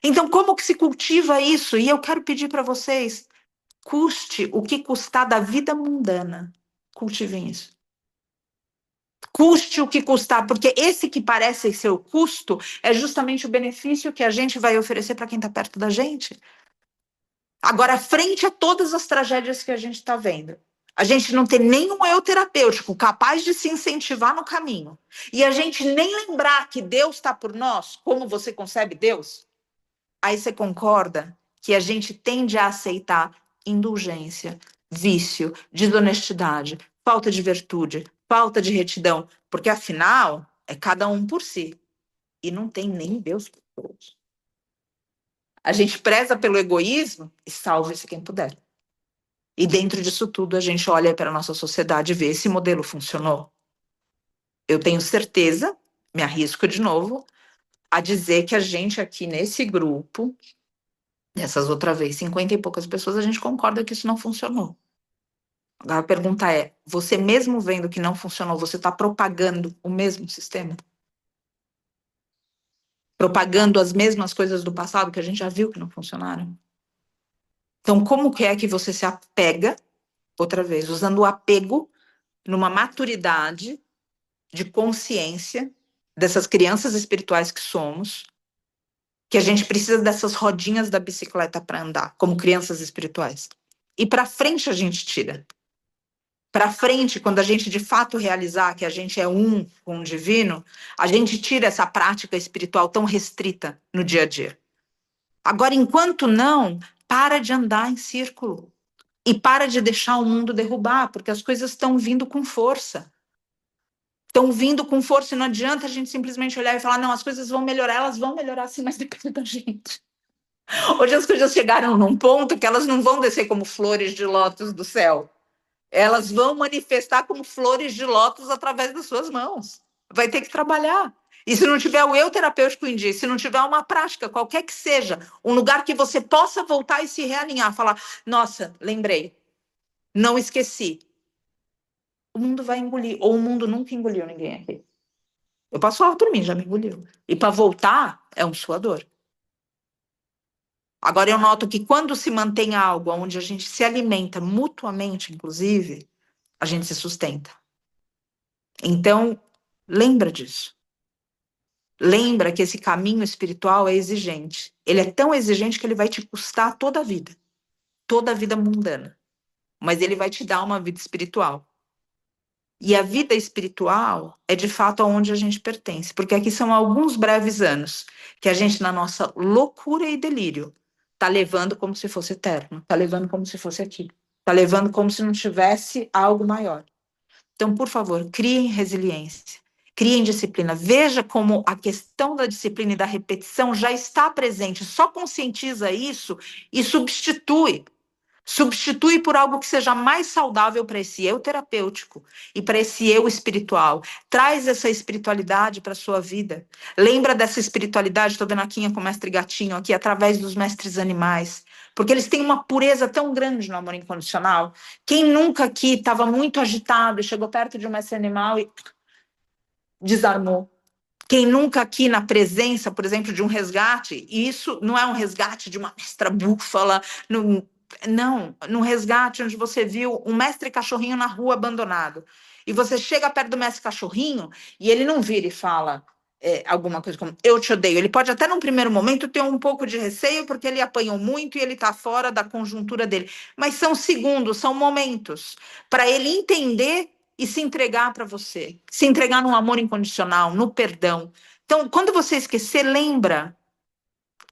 Então, como que se cultiva isso? E eu quero pedir para vocês, custe o que custar da vida mundana. Cultivem isso. Custe o que custar, porque esse que parece ser o custo é justamente o benefício que a gente vai oferecer para quem está perto da gente. Agora, frente a todas as tragédias que a gente está vendo, A gente não ter nenhum eu terapêutico capaz de se incentivar no caminho. E a gente nem lembrar que Deus está por nós, como você concebe Deus. Aí você concorda que a gente tende a aceitar indulgência, vício, desonestidade, falta de virtude, falta de retidão, porque afinal é cada um por si. E não tem nem Deus por todos. A gente preza pelo egoísmo e salve-se quem puder. E dentro disso tudo, a gente olha para a nossa sociedade e vê esse modelo funcionou. Eu tenho certeza, me arrisco de novo, a dizer que a gente aqui nesse grupo, dessas outra vez, 50 e poucas pessoas, a gente concorda que isso não funcionou. Agora a pergunta é, você mesmo vendo que não funcionou, você está propagando o mesmo sistema? Propagando as mesmas coisas do passado que a gente já viu que não funcionaram? Então, como que é que você se apega, outra vez, usando o apego numa maturidade de consciência dessas crianças espirituais que somos, que a gente precisa dessas rodinhas da bicicleta para andar, como crianças espirituais. E para frente a gente tira. Para frente, quando a gente de fato realizar que a gente é um com o divino, a gente tira essa prática espiritual tão restrita no dia a dia. Agora, enquanto não, para de andar em círculo e para de deixar o mundo derrubar, porque as coisas estão vindo com força. Estão vindo com força e não adianta a gente simplesmente olhar e falar, não, as coisas vão melhorar, elas vão melhorar sim, mas depende da gente. Hoje as coisas chegaram num ponto que elas não vão descer como flores de lótus do céu. Elas vão manifestar como flores de lótus através das suas mãos. Vai ter que trabalhar. E se não tiver o eu terapêutico em dia, se não tiver uma prática, qualquer que seja, um lugar que você possa voltar e se realinhar, falar, nossa, lembrei, não esqueci. O mundo vai engolir, ou o mundo nunca engoliu ninguém aqui. Eu posso falar por mim, já me engoliu. E para voltar, é um suador. Agora, eu noto que quando se mantém algo onde a gente se alimenta mutuamente, inclusive, a gente se sustenta. Então, lembra disso. Lembra que esse caminho espiritual é exigente. Ele é tão exigente que ele vai te custar toda a vida mundana. Mas ele vai te dar uma vida espiritual. E a vida espiritual é de fato aonde a gente pertence, porque aqui são alguns breves anos que a gente, na nossa loucura e delírio, tá levando como se fosse eterno, tá levando como se fosse aqui, tá levando como se não tivesse algo maior. Então, por favor, criem resiliência, criem disciplina. Veja como a questão da disciplina e da repetição já está presente. Só conscientiza isso e substitui. Substitui por algo que seja mais saudável para esse eu terapêutico e para esse eu espiritual. Traz essa espiritualidade para a sua vida. Lembra dessa espiritualidade, estou vendo aqui com o mestre Gatinho aqui, através dos mestres animais. Porque eles têm uma pureza tão grande no amor incondicional. Quem nunca aqui estava muito agitado e chegou perto de um mestre animal e desarmou? Quem nunca aqui na presença, por exemplo, de um resgate, e isso não é um resgate de uma mestra búfala, não, num resgate onde você viu um mestre cachorrinho na rua abandonado, e você chega perto do mestre cachorrinho e ele não vira e fala alguma coisa como eu te odeio. Ele pode até num primeiro momento ter um pouco de receio porque ele apanhou muito e ele está fora da conjuntura dele, mas são segundos, são momentos para ele entender e se entregar para você, se entregar no amor incondicional, no perdão. Então, quando você esquecer, lembra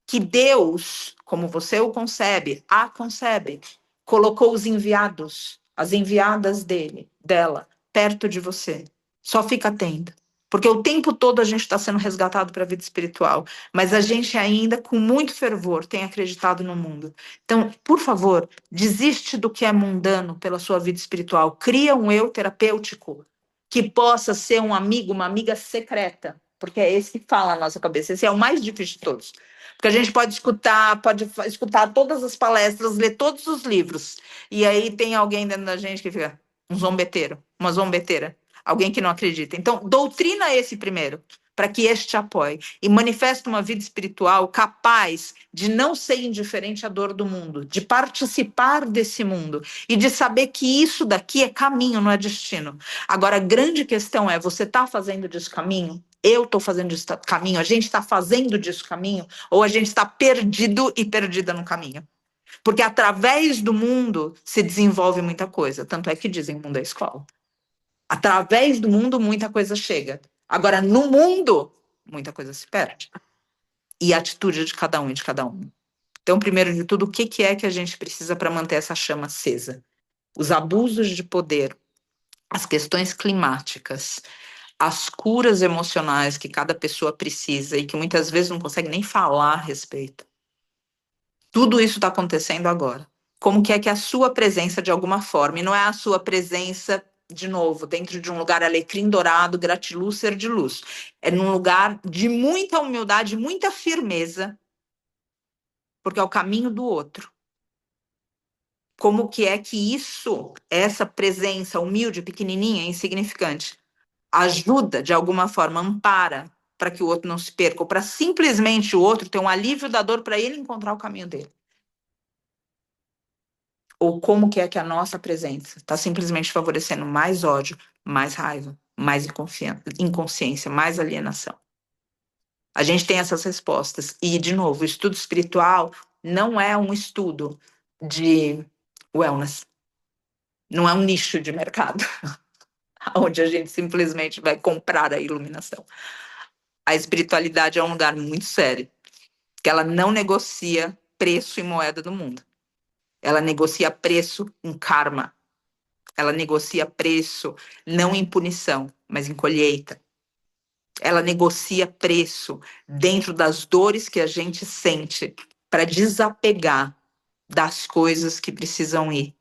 que Deus, como você o concebe, a concebe, colocou os enviados, as enviadas dela, perto de você. Só fica atento. Porque o tempo todo a gente está sendo resgatado para a vida espiritual, mas a gente ainda, com muito fervor, tem acreditado no mundo. Então, por favor, desiste do que é mundano pela sua vida espiritual. Cria um eu terapêutico que possa ser um amigo, uma amiga secreta, porque é esse que fala na nossa cabeça. Esse é o mais difícil de todos. Porque a gente pode escutar todas as palestras, ler todos os livros, e aí tem alguém dentro da gente que fica um zombeteiro, uma zombeteira, alguém que não acredita. Então, doutrina esse primeiro, para que este te apoie, e manifesta uma vida espiritual capaz de não ser indiferente à dor do mundo, de participar desse mundo, e de saber que isso daqui é caminho, não é destino. Agora, a grande questão é, você está fazendo disso caminho? Eu estou fazendo disso caminho? A gente está fazendo disso caminho? Ou a gente está perdido e perdida no caminho? Porque através do mundo se desenvolve muita coisa. Tanto é que dizem o mundo é escola. Através do mundo, muita coisa chega. Agora, no mundo, muita coisa se perde. E a atitude de cada um e de cada um. Então, primeiro de tudo, o que é que a gente precisa para manter essa chama acesa? Os abusos de poder, as questões climáticas, as curas emocionais que cada pessoa precisa e que muitas vezes não consegue nem falar a respeito. Tudo isso está acontecendo agora. Como que é que a sua presença, de alguma forma, e não é a sua presença, de novo, dentro de um lugar alecrim dourado, gratiluz, ser de luz. É num lugar de muita humildade, muita firmeza, porque é o caminho do outro. Como que é que isso, essa presença humilde, pequenininha, insignificante, ajuda, de alguma forma, ampara para que o outro não se perca, ou para simplesmente o outro ter um alívio da dor para ele encontrar o caminho dele. Ou como que é que a nossa presença está simplesmente favorecendo mais ódio, mais raiva, mais inconsciência, mais alienação. A gente tem essas respostas. E, de novo, o estudo espiritual não é um estudo de wellness. Não é um nicho de mercado, onde a gente simplesmente vai comprar a iluminação. A espiritualidade é um lugar muito sério, que ela não negocia preço e moeda do mundo. Ela negocia preço em karma. Ela negocia preço não em punição, mas em colheita. Ela negocia preço dentro das dores que a gente sente para desapegar das coisas que precisam ir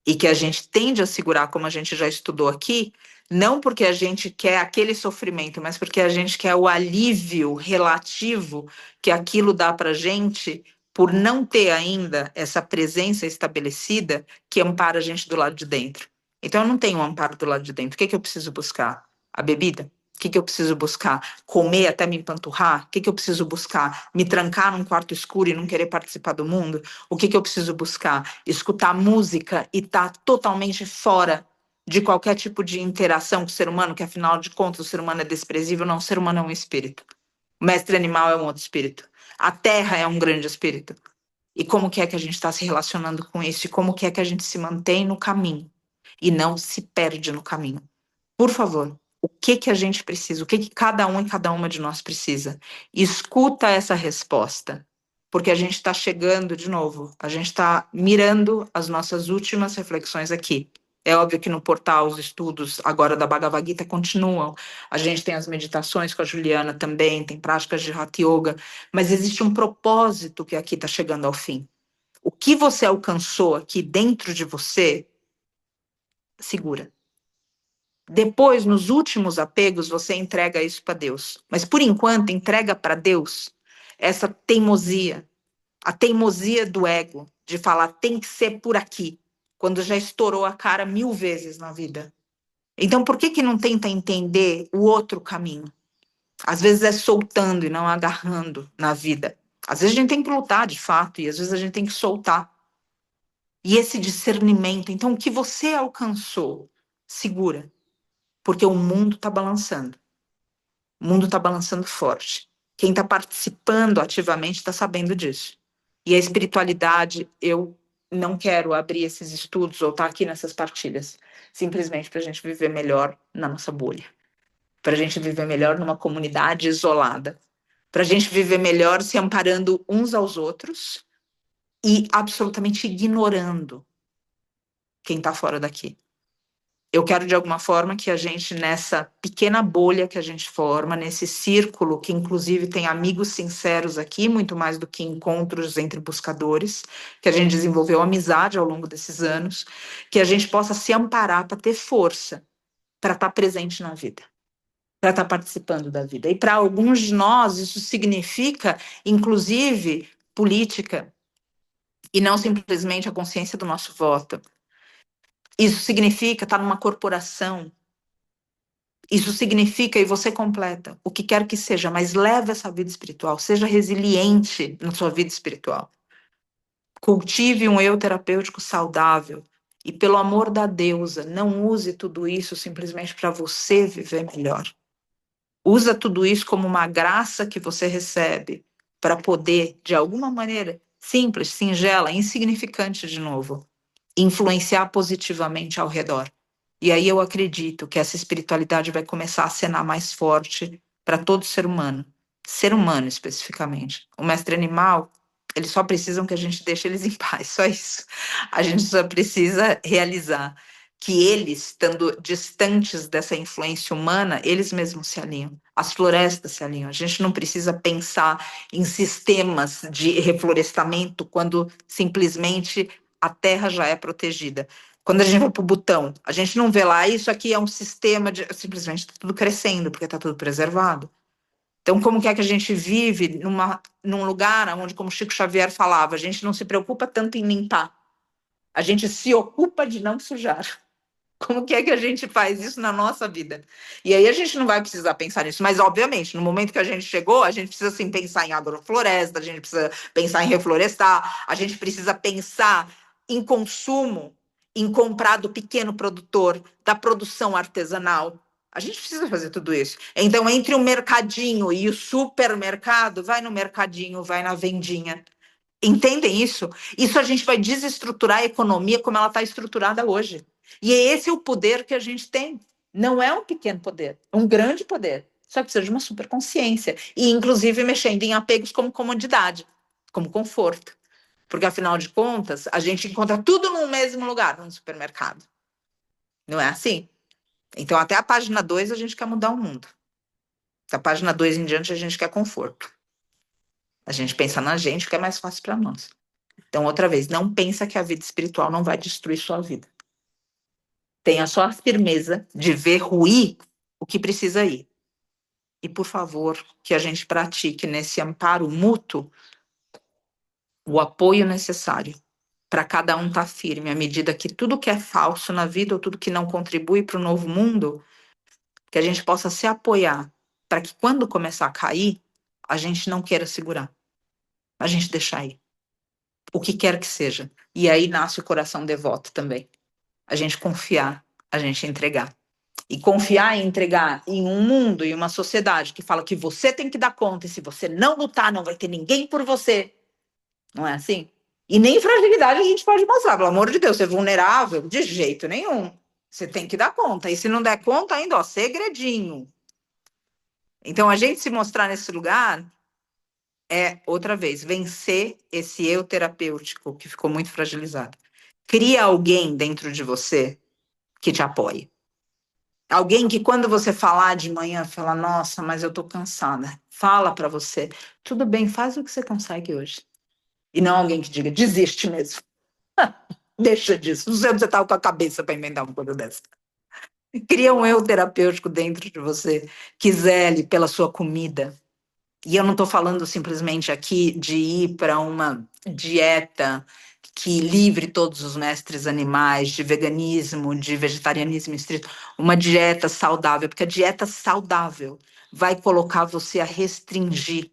e que a gente tende a segurar, como a gente já estudou aqui, não porque a gente quer aquele sofrimento, mas porque a gente quer o alívio relativo que aquilo dá para a gente por não ter ainda essa presença estabelecida que ampara a gente do lado de dentro. Então, eu não tenho um amparo do lado de dentro. O que eu preciso buscar? A bebida? O que eu preciso buscar? Comer até me empanturrar? O que eu preciso buscar? Me trancar num quarto escuro e não querer participar do mundo? O que eu preciso buscar? Escutar música e estar totalmente fora de qualquer tipo de interação com o ser humano, que afinal de contas o ser humano é desprezível. Não, o ser humano é um espírito. O mestre animal é um outro espírito. A terra é um grande espírito. E como que é que a gente está se relacionando com isso? E como que é que a gente se mantém no caminho? E não se perde no caminho. Por favor, o que a gente precisa? O que cada um e cada uma de nós precisa? Escuta essa resposta, porque a gente está chegando de novo, a gente está mirando as nossas últimas reflexões aqui. É óbvio que no portal os estudos agora da Bhagavad Gita continuam. A gente tem as meditações com a Juliana também, tem práticas de Hatha Yoga, mas existe um propósito que aqui está chegando ao fim. O que você alcançou aqui dentro de você, segura. Depois, nos últimos apegos, você entrega isso para Deus. Mas, por enquanto, entrega para Deus essa teimosia, a teimosia do ego, de falar tem que ser por aqui, quando já estourou a cara 1000 vezes na vida. Então, por que não tenta entender o outro caminho? Às vezes é soltando e não agarrando na vida. Às vezes a gente tem que lutar, de fato, e às vezes a gente tem que soltar. E esse discernimento, então, o que você alcançou, segura. Porque o mundo está balançando. O mundo está balançando forte. Quem está participando ativamente está sabendo disso. E a espiritualidade, eu não quero abrir esses estudos ou estar aqui nessas partilhas, simplesmente para a gente viver melhor na nossa bolha. Para a gente viver melhor numa comunidade isolada. Para a gente viver melhor se amparando uns aos outros e absolutamente ignorando quem está fora daqui. Eu quero, de alguma forma, que a gente, nessa pequena bolha que a gente forma, nesse círculo, que inclusive tem amigos sinceros aqui, muito mais do que encontros entre buscadores, que a gente desenvolveu amizade ao longo desses anos, que a gente possa se amparar para ter força, para estar presente na vida, para estar participando da vida. E para alguns de nós, isso significa, inclusive, política, e não simplesmente a consciência do nosso voto. Isso significa estar numa corporação. Isso significa, e você completa, o que quer que seja, mas leve essa vida espiritual, seja resiliente na sua vida espiritual. Cultive um eu terapêutico saudável. E pelo amor da deusa, não use tudo isso simplesmente para você viver melhor. Usa tudo isso como uma graça que você recebe para poder, de alguma maneira, simples, singela, insignificante de novo, influenciar positivamente ao redor. E aí eu acredito que essa espiritualidade vai começar a acenar mais forte para todo ser humano especificamente. O mestre animal, eles só precisam que a gente deixe eles em paz, só isso. A gente só precisa realizar que eles, estando distantes dessa influência humana, eles mesmos se alinham. As florestas se alinham. A gente não precisa pensar em sistemas de reflorestamento quando simplesmente a terra já é protegida. Quando a gente vai para o Butão, a gente não vê lá, isso aqui é um sistema de. Simplesmente está tudo crescendo, porque está tudo preservado. Então, como que é que a gente vive num lugar onde, como Chico Xavier falava, a gente não se preocupa tanto em limpar, a gente se ocupa de não sujar. Como que é que a gente faz isso na nossa vida? E aí a gente não vai precisar pensar nisso, mas obviamente, no momento que a gente chegou, a gente precisa sim pensar em agrofloresta, a gente precisa pensar em reflorestar, a gente precisa pensar em consumo, em comprar do pequeno produtor, da produção artesanal. A gente precisa fazer tudo isso. Então, entre o mercadinho e o supermercado, vai no mercadinho, vai na vendinha. Entendem isso? Isso a gente vai desestruturar a economia como ela está estruturada hoje. E esse é o poder que a gente tem. Não é um pequeno poder, é um grande poder. Só que precisa de uma superconsciência. E, inclusive, mexendo em apegos como comodidade, como conforto. Porque, afinal de contas, a gente encontra tudo no mesmo lugar, no supermercado. Não é assim? Então, até a página 2 a gente quer mudar o mundo. Da página 2 em diante, a gente quer conforto. A gente pensa na gente, que é mais fácil para nós. Então, outra vez, não pensa que a vida espiritual não vai destruir sua vida. Tenha só a firmeza de ver ruir o que precisa ir. E, por favor, que a gente pratique nesse amparo mútuo o apoio necessário para cada um estar firme, à medida que tudo que é falso na vida ou tudo que não contribui para o novo mundo, que a gente possa se apoiar para que quando começar a cair, a gente não queira segurar, a gente deixar ir, o que quer que seja. E aí nasce o coração devoto também. A gente confiar, a gente entregar. E confiar e entregar em um mundo e uma sociedade que fala que você tem que dar conta, e se você não lutar, não vai ter ninguém por você. Não é assim? E nem fragilidade a gente pode mostrar, pelo amor de Deus, ser vulnerável, de jeito nenhum. Você tem que dar conta. E se não der conta, ainda, ó, segredinho. Então, a gente se mostrar nesse lugar é, outra vez, vencer esse eu terapêutico que ficou muito fragilizado. Cria alguém dentro de você que te apoie. Alguém que quando você falar de manhã, fala, nossa, mas eu tô cansada. Fala para você, tudo bem, faz o que você consegue hoje. E não alguém que diga, desiste mesmo. Deixa disso. Não sei onde você tá com a cabeça para emendar uma coisa dessa. Cria um eu terapêutico dentro de você, que zele pela sua comida. E eu não estou falando simplesmente aqui de ir para uma dieta que livre todos os mestres animais, de veganismo, de vegetarianismo estrito, uma dieta saudável, porque a dieta saudável vai colocar você a restringir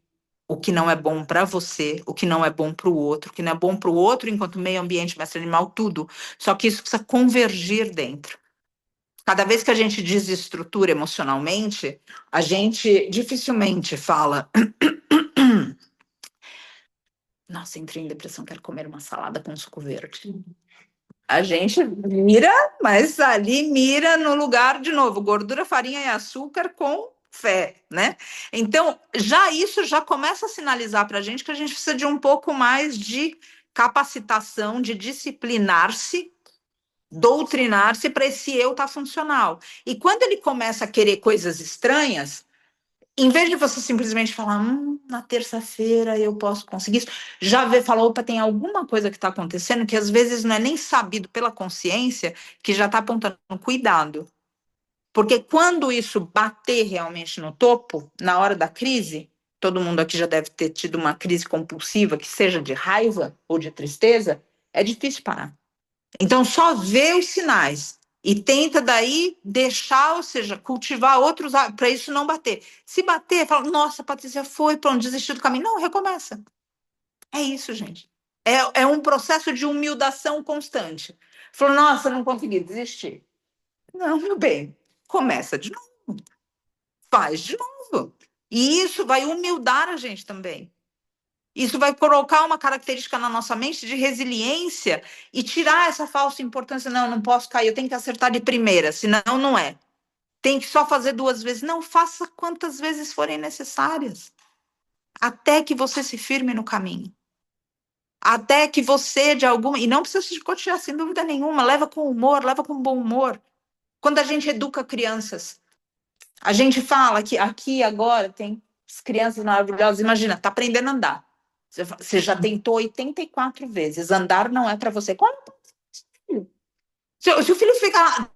o que não é bom para você, o que não é bom para o outro, o que não é bom para o outro enquanto meio ambiente, mestre animal, tudo. Só que isso precisa convergir dentro. Cada vez que a gente desestrutura emocionalmente, a gente dificilmente fala nossa, entrei em depressão, quero comer uma salada com suco verde. A gente mira, mas ali mira no lugar, de novo, gordura, farinha e açúcar com fé, né? Então, já isso já começa a sinalizar para a gente que a gente precisa de um pouco mais de capacitação, de disciplinar-se, doutrinar-se para esse eu estar funcional. E quando ele começa a querer coisas estranhas, em vez de você simplesmente falar, na terça-feira eu posso conseguir isso, já vê, fala, opa, tem alguma coisa que está acontecendo que às vezes não é nem sabido pela consciência, que já está apontando cuidado. Porque quando isso bater realmente no topo, na hora da crise, todo mundo aqui já deve ter tido uma crise compulsiva, que seja de raiva ou de tristeza, é difícil parar. Então, só vê os sinais e tenta daí deixar, ou seja, cultivar outros para isso não bater. Se bater, fala, nossa, Patrícia foi, pronto, desistiu do caminho. Não, recomeça. É isso, gente. É um processo de humildação constante. Falou, nossa, não consegui desistir. Não, meu bem, começa de novo, faz de novo. E isso vai humildar a gente também. Isso vai colocar uma característica na nossa mente de resiliência e tirar essa falsa importância. Não, eu não posso cair, eu tenho que acertar de primeira, senão não é. Tem que só fazer 2 vezes. Não, faça quantas vezes forem necessárias, até que você se firme no caminho. Até que você, de alguma. E não precisa se chicotear, sem dúvida nenhuma. Leva com humor, leva com bom humor. Quando a gente educa crianças, a gente fala que aqui agora tem crianças maravilhosas. Imagina, tá aprendendo a andar. Você já tentou 84 vezes. Andar não é para você. Qual é o filho? Se o filho fica.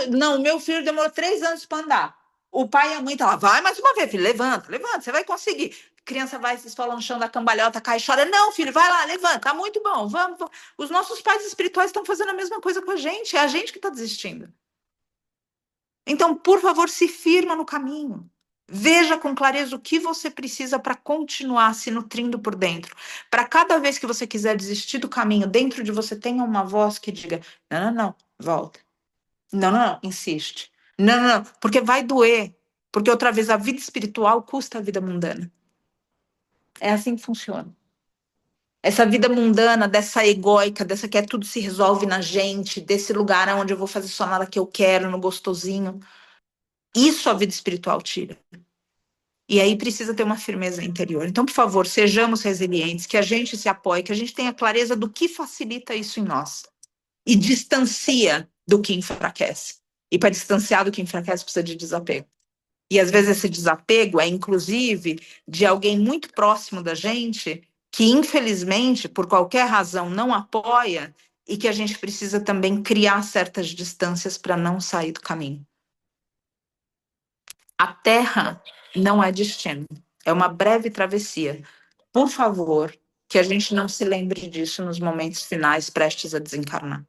Não, meu filho demorou 3 anos para andar. O pai e a mãe tá lá, vai mais uma vez, filho, levanta, levanta, você vai conseguir. Criança vai se esfola no chão da cambalhota, cai e chora. Não, filho, vai lá, levanta, tá muito bom, vamos, vamos. Os nossos pais espirituais estão fazendo a mesma coisa com a gente, é a gente que está desistindo. Então, por favor, se firma no caminho. Veja com clareza o que você precisa para continuar se nutrindo por dentro. Para cada vez que você quiser desistir do caminho, dentro de você tenha uma voz que diga: não, não, não, volta. Não, não, não, insiste. Não, não, não, porque vai doer. Porque outra vez a vida espiritual custa a vida mundana. É assim que funciona. Essa vida mundana, dessa egóica, dessa que é tudo se resolve na gente, desse lugar onde eu vou fazer só nada que eu quero, no gostosinho. Isso a vida espiritual tira. E aí precisa ter uma firmeza interior. Então, por favor, sejamos resilientes, que a gente se apoie, que a gente tenha clareza do que facilita isso em nós. E distancia do que enfraquece. E para distanciar do que enfraquece, precisa de desapego. E às vezes esse desapego é, inclusive, de alguém muito próximo da gente, que infelizmente, por qualquer razão, não apoia e que a gente precisa também criar certas distâncias para não sair do caminho. A Terra não é destino, é uma breve travessia. Por favor, que a gente não se lembre disso nos momentos finais, prestes a desencarnar.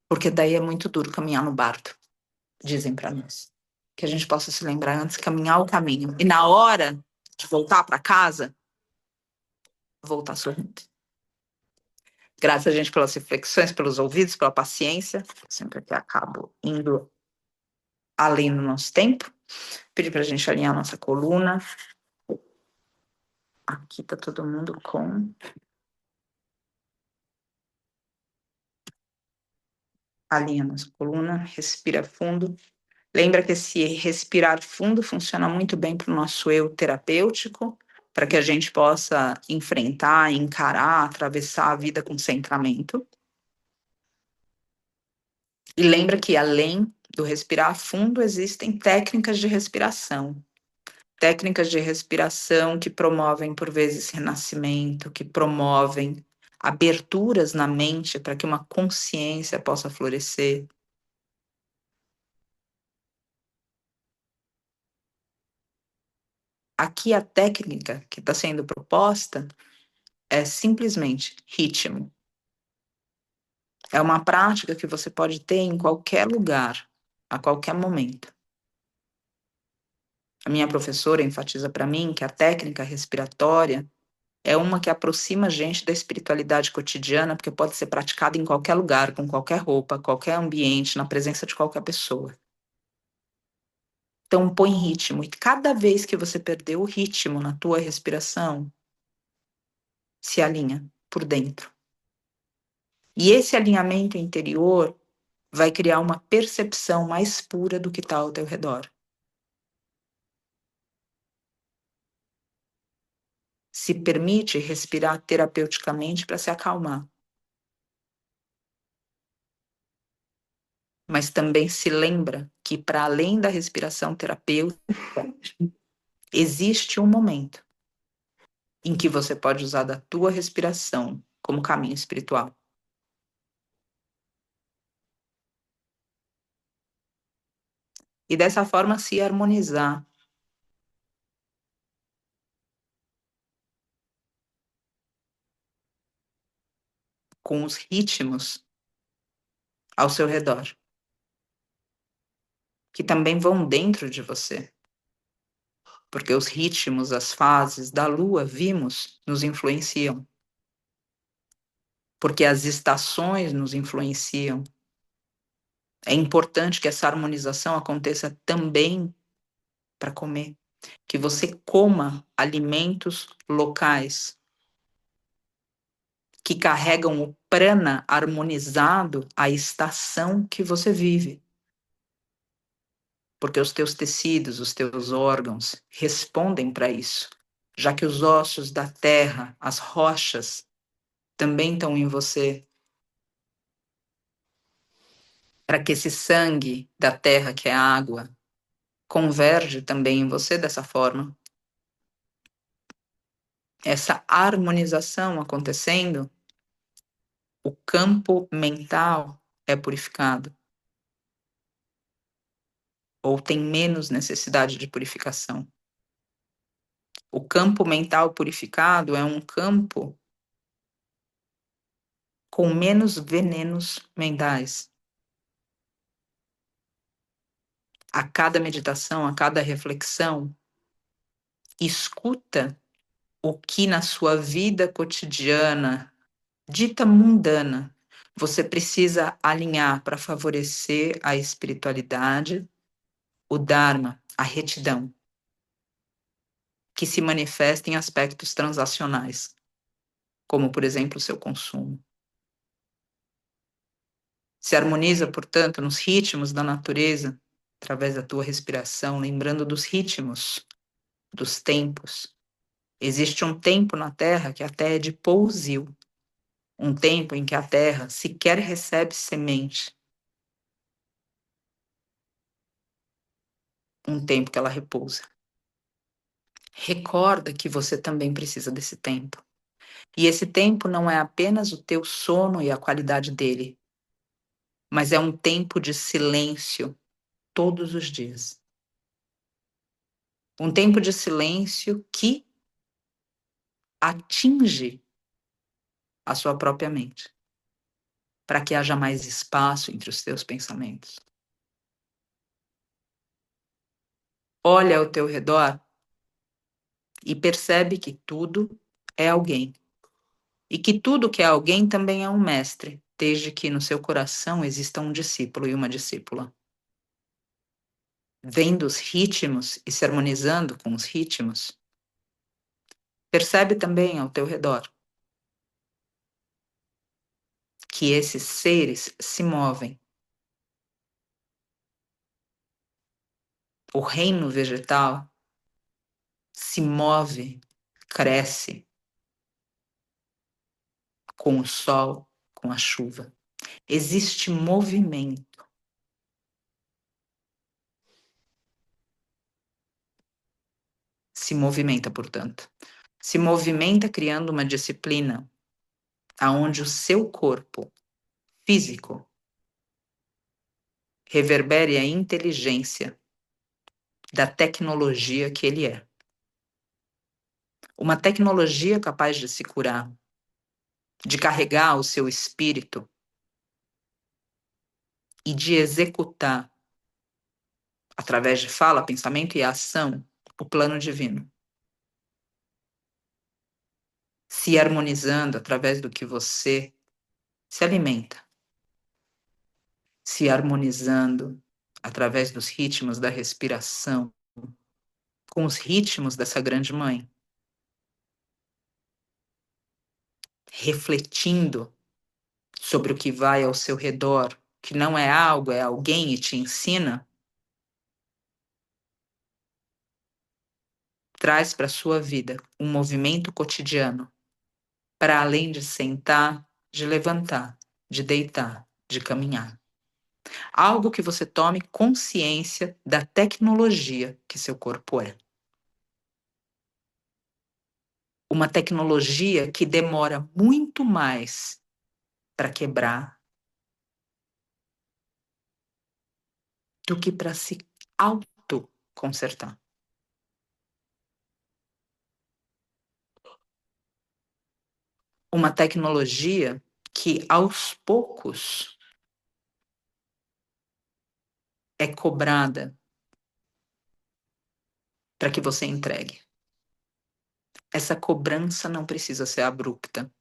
Porque daí é muito duro caminhar no bardo, dizem para nós. Que a gente possa se lembrar antes de caminhar o caminho. E na hora de voltar para casa, voltar sorrindo. Graças a gente pelas reflexões, pelos ouvidos, pela paciência. Sempre que acabo indo além do nosso tempo. Pedir para a gente alinhar a nossa coluna. Aqui está todo mundo com. Alinha a nossa coluna, respira fundo. Lembra que esse respirar fundo funciona muito bem para o nosso eu terapêutico, para que a gente possa enfrentar, encarar, atravessar a vida com centramento. E lembra que além do respirar fundo, existem técnicas de respiração. Técnicas de respiração que promovem, por vezes, renascimento, que promovem aberturas na mente para que uma consciência possa florescer. Aqui a técnica que está sendo proposta é simplesmente ritmo. É uma prática que você pode ter em qualquer lugar, a qualquer momento. A minha professora enfatiza para mim que a técnica respiratória é uma que aproxima a gente da espiritualidade cotidiana, porque pode ser praticada em qualquer lugar, com qualquer roupa, qualquer ambiente, na presença de qualquer pessoa. Então põe ritmo, e cada vez que você perder o ritmo na tua respiração, se alinha por dentro. E esse alinhamento interior vai criar uma percepção mais pura do que está ao teu redor. Se permite respirar terapeuticamente para se acalmar. Mas também se lembra que, para além da respiração terapêutica, existe um momento em que você pode usar da tua respiração como caminho espiritual. E dessa forma se harmonizar com os ritmos ao seu redor, que também vão dentro de você. Porque os ritmos, as fases da lua, vimos, nos influenciam. Porque as estações nos influenciam. É importante que essa harmonização aconteça também para comer. Que você coma alimentos locais, que carregam o prana harmonizado à estação que você vive. Porque os teus tecidos, os teus órgãos respondem para isso, já que os ossos da terra, as rochas, também estão em você, para que esse sangue da terra, que é água, converge também em você dessa forma. Essa harmonização acontecendo, o campo mental é purificado, ou tem menos necessidade de purificação. O campo mental purificado é um campo com menos venenos mentais. A cada meditação, a cada reflexão, escuta o que na sua vida cotidiana, dita mundana, você precisa alinhar para favorecer a espiritualidade, o Dharma, a retidão, que se manifesta em aspectos transacionais, como, por exemplo, o seu consumo. Se harmoniza, portanto, nos ritmos da natureza, através da tua respiração, lembrando dos ritmos, dos tempos. Existe um tempo na Terra que até é de pousio, um tempo em que a Terra sequer recebe semente, um tempo que ela repousa. Recorda que você também precisa desse tempo. E esse tempo não é apenas o teu sono e a qualidade dele, mas é um tempo de silêncio todos os dias. Um tempo de silêncio que atinge a sua própria mente, para que haja mais espaço entre os teus pensamentos. Olha ao teu redor e percebe que tudo é alguém. E que tudo que é alguém também é um mestre, desde que no seu coração exista um discípulo e uma discípula. Vendo os ritmos e se harmonizando com os ritmos, percebe também ao teu redor que esses seres se movem. O reino vegetal se move, cresce com o sol, com a chuva. Existe movimento. Se movimenta, portanto. Se movimenta criando uma disciplina aonde o seu corpo físico reverbere a inteligência da tecnologia que ele é. Uma tecnologia capaz de se curar, de carregar o seu espírito e de executar, através de fala, pensamento e ação, o plano divino. Se harmonizando através do que você se alimenta. Se harmonizando através dos ritmos da respiração, com os ritmos dessa grande mãe. Refletindo sobre o que vai ao seu redor, que não é algo, é alguém e te ensina, traz para a sua vida um movimento cotidiano, para além de sentar, de levantar, de deitar, de caminhar. Algo que você tome consciência da tecnologia que seu corpo é. Uma tecnologia que demora muito mais para quebrar do que para se auto-consertar. Uma tecnologia que, aos poucos, é cobrada para que você entregue. Essa cobrança não precisa ser abrupta.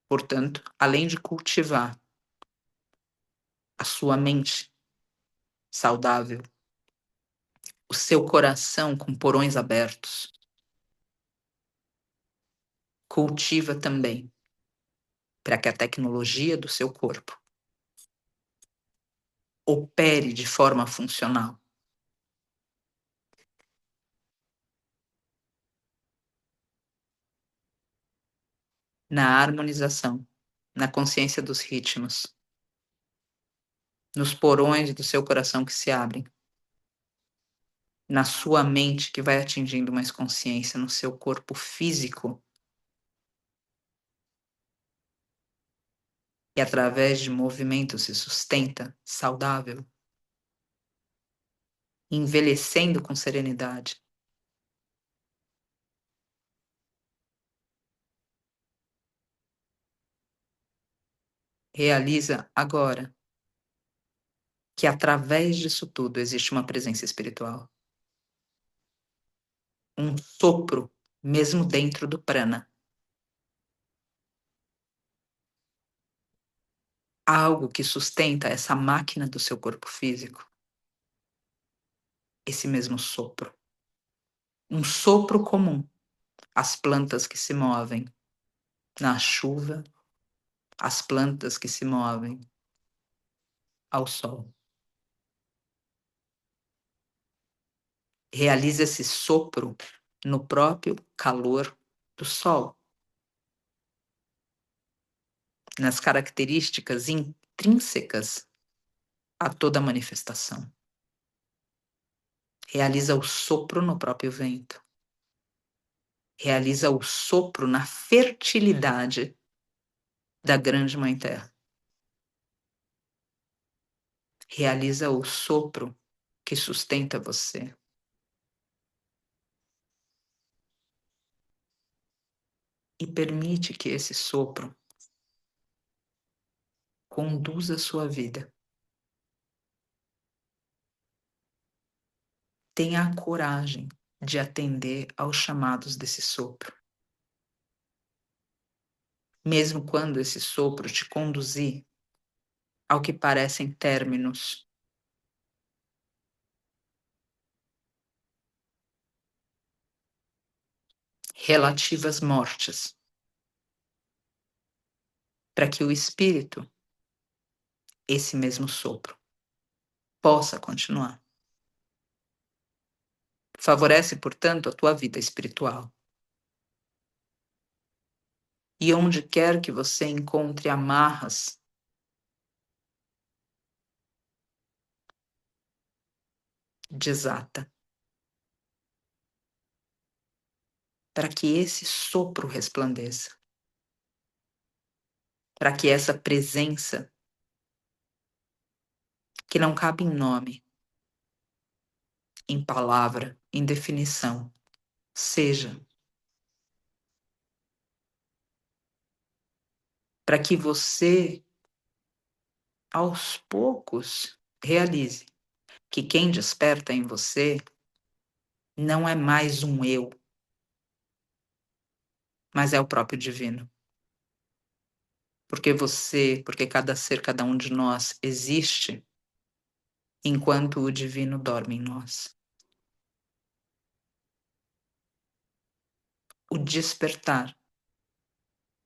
Portanto, além de cultivar a sua mente saudável, o seu coração com porões abertos, cultiva também, para que a tecnologia do seu corpo opere de forma funcional. Na harmonização, na consciência dos ritmos, nos porões do seu coração que se abrem, na sua mente que vai atingindo mais consciência, no seu corpo físico, e através de movimento se sustenta saudável, envelhecendo com serenidade. Realiza agora que através disso tudo existe uma presença espiritual, um sopro, mesmo dentro do prana, algo que sustenta essa máquina do seu corpo físico, esse mesmo sopro. Um sopro comum às plantas que se movem na chuva, às plantas que se movem ao sol. Realiza esse sopro no próprio calor do sol, nas características intrínsecas a toda manifestação. Realiza o sopro no próprio vento. Realiza o sopro na fertilidade da grande Mãe Terra. Realiza o sopro que sustenta você. E permite que esse sopro conduza a sua vida. Tenha a coragem de atender aos chamados desse sopro. Mesmo quando esse sopro te conduzir ao que parecem términos, relativas mortes, para que o espírito, esse mesmo sopro, possa continuar. Favorece, portanto, a tua vida espiritual. E onde quer que você encontre amarras, desata. Para que esse sopro resplandeça. Para que essa presença, que não cabe em nome, em palavra, em definição, seja. Para que você, aos poucos, realize que quem desperta em você não é mais um eu, mas é o próprio divino. Porque você, porque cada ser, cada um de nós existe enquanto o divino dorme em nós. O despertar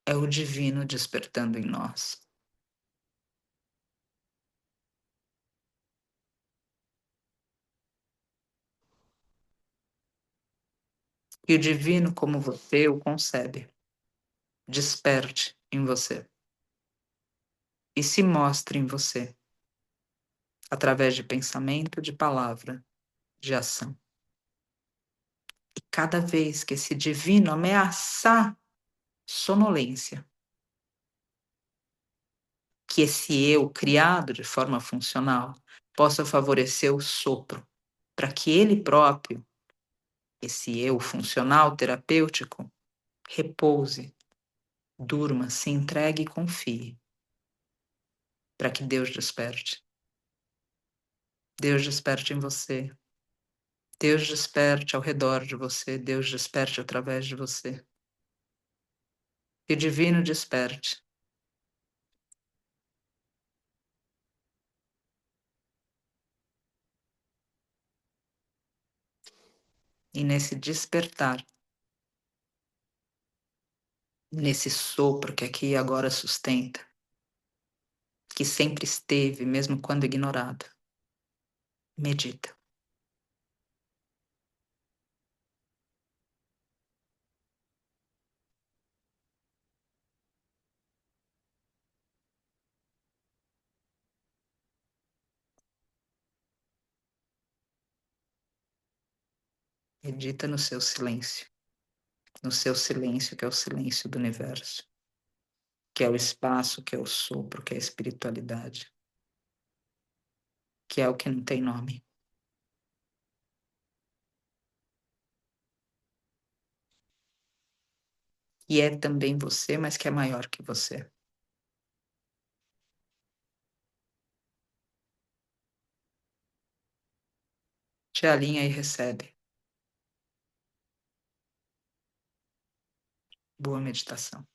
é o divino despertando em nós. E o divino, como você o concebe, desperte em você e se mostre em você através de pensamento, de palavra, de ação. E cada vez que esse divino ameaçar sonolência, que esse eu criado de forma funcional possa favorecer o sopro, para que ele próprio, esse eu funcional terapêutico, repouse, durma, se entregue e confie, para que Deus desperte. Deus desperte em você. Deus desperte ao redor de você. Deus desperte através de você. Que o divino desperte. E nesse despertar, nesse sopro que aqui e agora sustenta, que sempre esteve, mesmo quando ignorado. Medita. Medita no seu silêncio, que é o silêncio do universo, que é o espaço, que é o sopro, que é a espiritualidade, que é o que não tem nome. E é também você, mas que é maior que você. Te alinha e recebe. Boa meditação.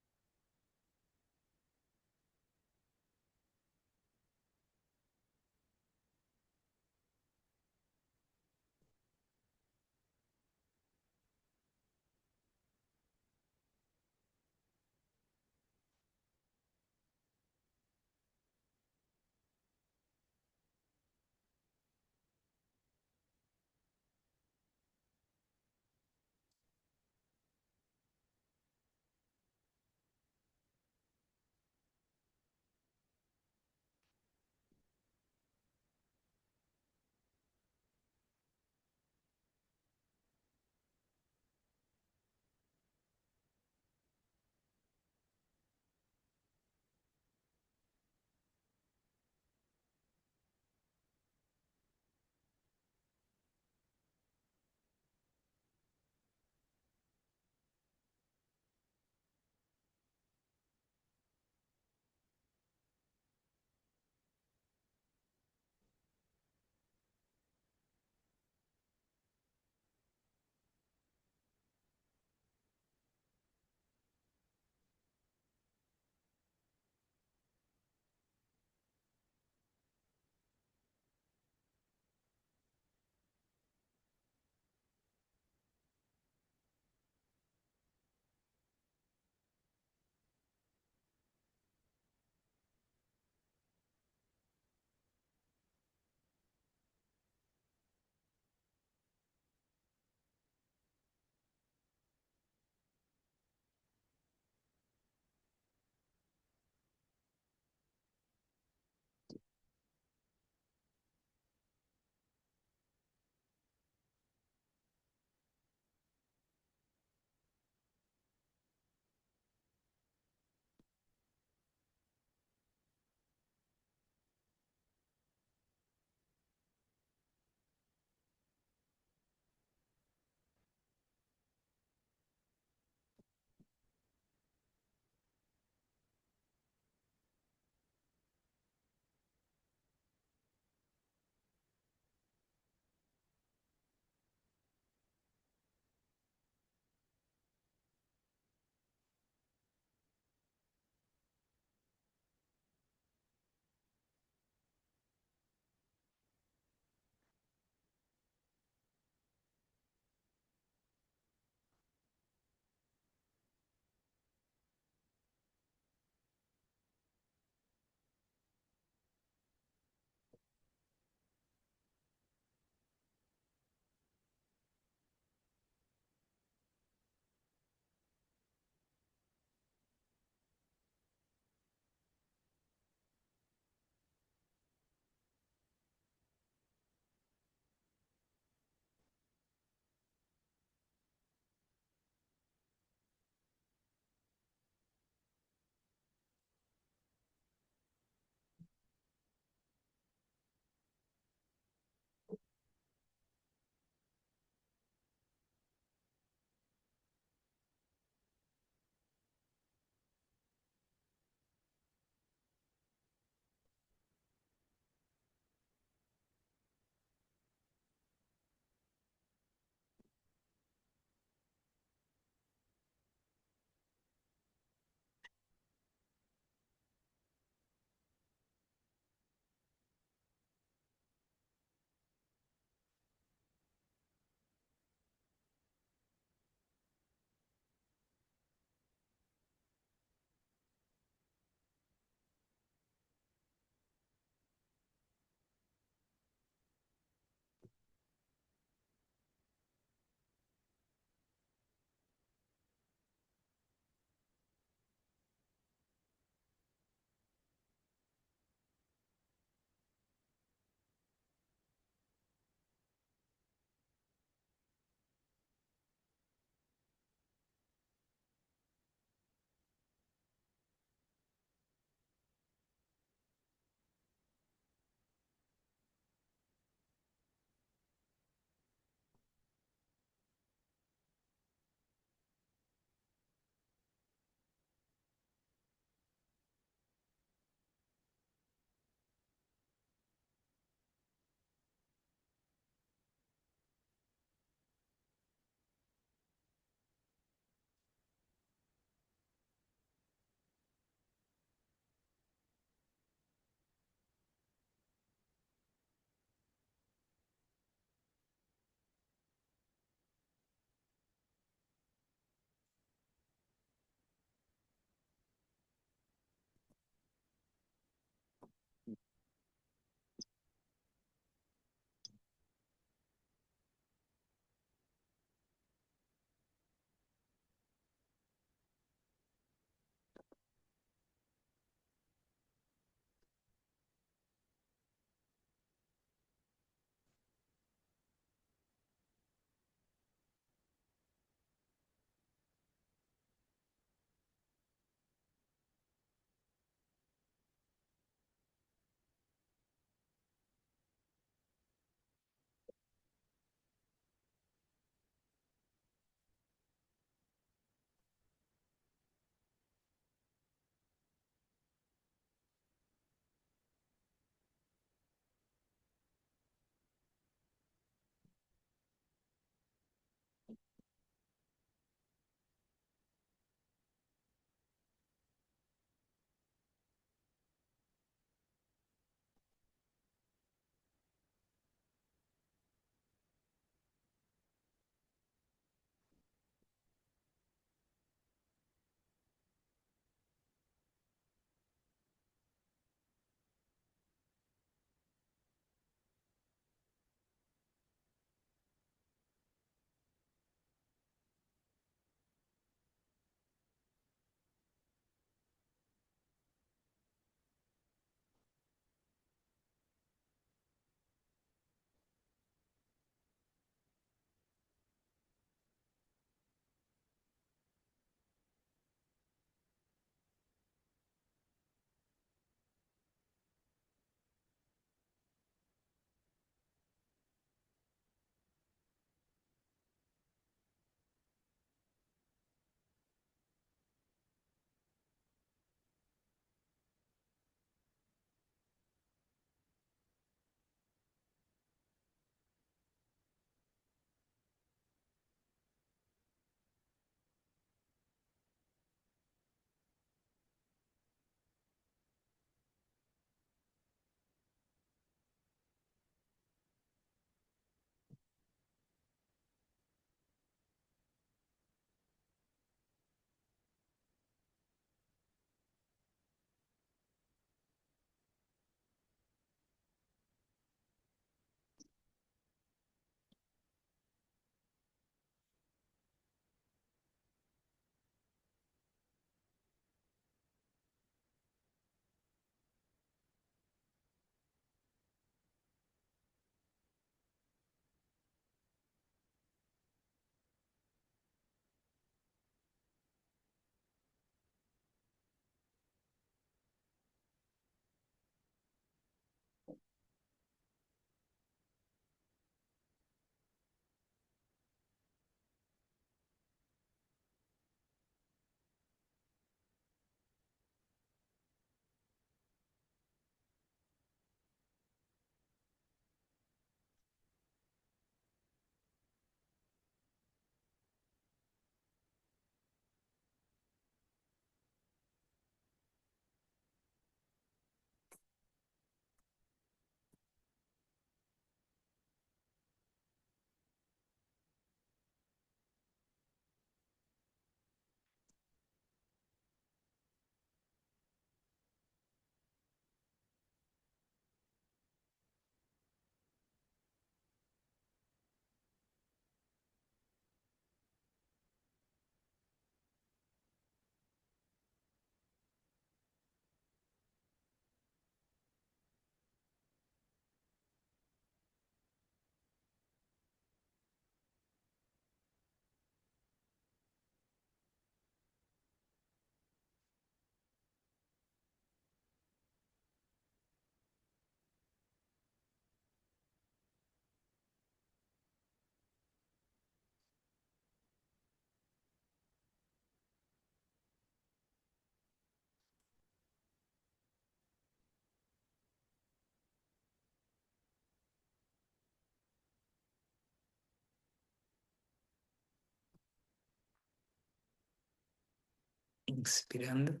Inspirando.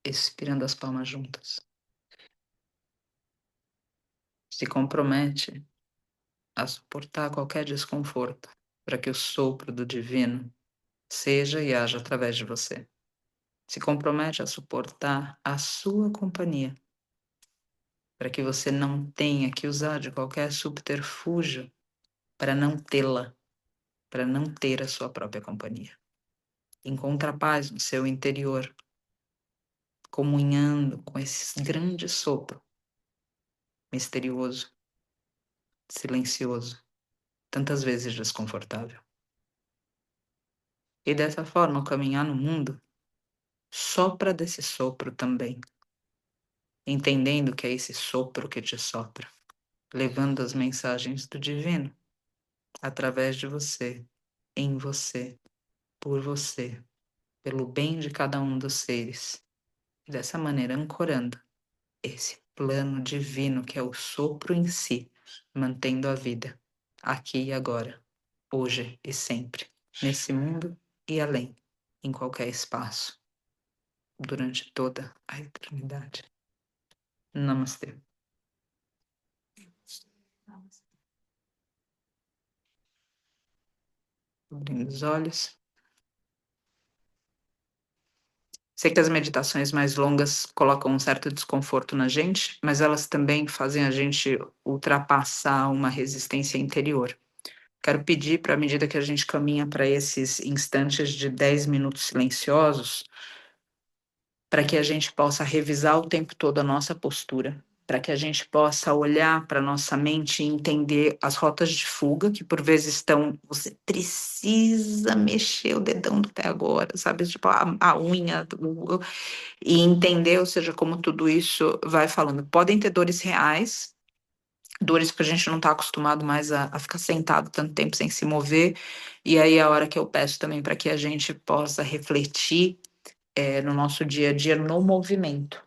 Expirando as palmas juntas. Se compromete a suportar qualquer desconforto para que o sopro do divino seja e haja através de você. Se compromete a suportar a sua companhia para que você não tenha que usar de qualquer subterfúgio para não tê-la, para não ter a sua própria companhia. Encontra paz no seu interior, comunhando com esse grande sopro misterioso, silencioso, tantas vezes desconfortável. E dessa forma, ao caminhar no mundo, sopra desse sopro também, entendendo que é esse sopro que te sopra, levando as mensagens do divino através de você, em você, por você, pelo bem de cada um dos seres. E dessa maneira, ancorando esse plano divino que é o sopro em si, mantendo a vida, aqui e agora, hoje e sempre, nesse mundo e além, em qualquer espaço, durante toda a eternidade. Namastê. Abrindo os olhos. Sei que as meditações mais longas colocam um certo desconforto na gente, mas elas também fazem a gente ultrapassar uma resistência interior. Quero pedir para, à medida que a gente caminha para esses instantes de 10 minutos silenciosos, para que a gente possa revisar o tempo todo a nossa postura, para que a gente possa olhar para a nossa mente e entender as rotas de fuga, que por vezes estão, você precisa mexer o dedão do pé agora, sabe? Tipo, a unha, e entender, ou seja, como tudo isso vai falando. Podem ter dores reais, dores que a gente não está acostumado mais a ficar sentado tanto tempo sem se mover, e aí é a hora que eu peço também para que a gente possa refletir no nosso dia a dia no movimento,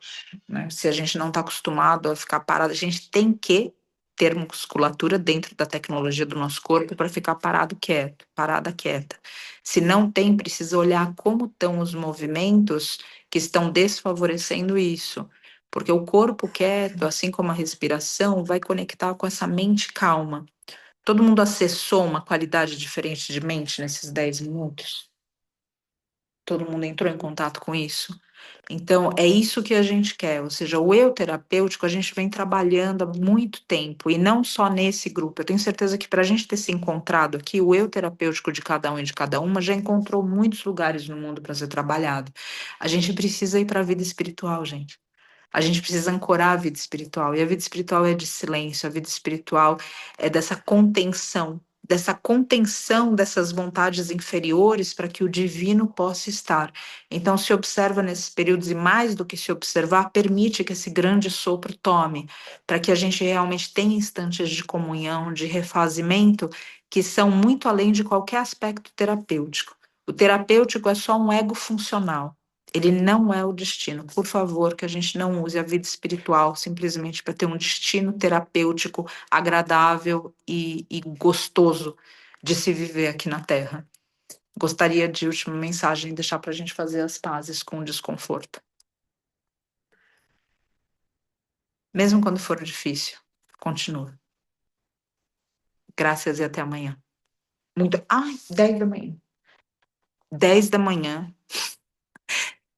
né? Se a gente não está acostumado a ficar parado, a gente tem que ter musculatura dentro da tecnologia do nosso corpo para ficar parado quieto, parada quieta. Se não tem, precisa olhar como estão os movimentos que estão desfavorecendo isso. Porque o corpo quieto, assim como a respiração, vai conectar com essa mente calma. Todo mundo acessou uma qualidade diferente de mente nesses 10 minutos? Todo mundo entrou em contato com isso? Então, é isso que a gente quer, ou seja, o eu terapêutico a gente vem trabalhando há muito tempo, e não só nesse grupo. Eu tenho certeza que para a gente ter se encontrado aqui, o eu terapêutico de cada um e de cada uma já encontrou muitos lugares no mundo para ser trabalhado. A gente precisa ir para a vida espiritual, gente. A gente precisa ancorar a vida espiritual. E a vida espiritual é de silêncio, a vida espiritual é dessa contenção dessas vontades inferiores para que o divino possa estar. Então, se observa nesses períodos, e mais do que se observar, permite que esse grande sopro tome, para que a gente realmente tenha instantes de comunhão, de refazimento, que são muito além de qualquer aspecto terapêutico. O terapêutico é só um ego funcional. Ele não é o destino. Por favor, que a gente não use a vida espiritual simplesmente para ter um destino terapêutico agradável e gostoso de se viver aqui na Terra. Gostaria de última mensagem deixar para a gente fazer as pazes com o desconforto. Mesmo quando for difícil, continua. Graças e até amanhã. Muito. Ai, 10 da manhã. 10 da manhã.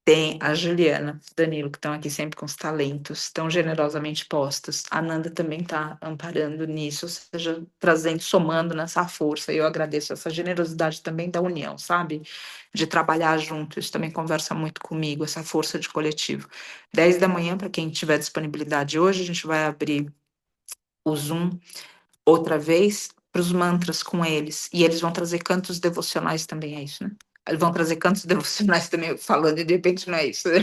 Tem a Juliana, o Danilo, que estão aqui sempre com os talentos, tão generosamente postos. A Nanda também está amparando nisso, ou seja, trazendo, somando nessa força. E eu agradeço essa generosidade também da união, sabe? De trabalhar junto. Isso também conversa muito comigo, essa força de coletivo. 10 da manhã, para quem tiver disponibilidade hoje, a gente vai abrir o Zoom outra vez para os mantras com eles. E eles vão trazer cantos devocionais também, é isso, né? Eles vão trazer cantos devocionais também, falando, e de repente não é isso, né?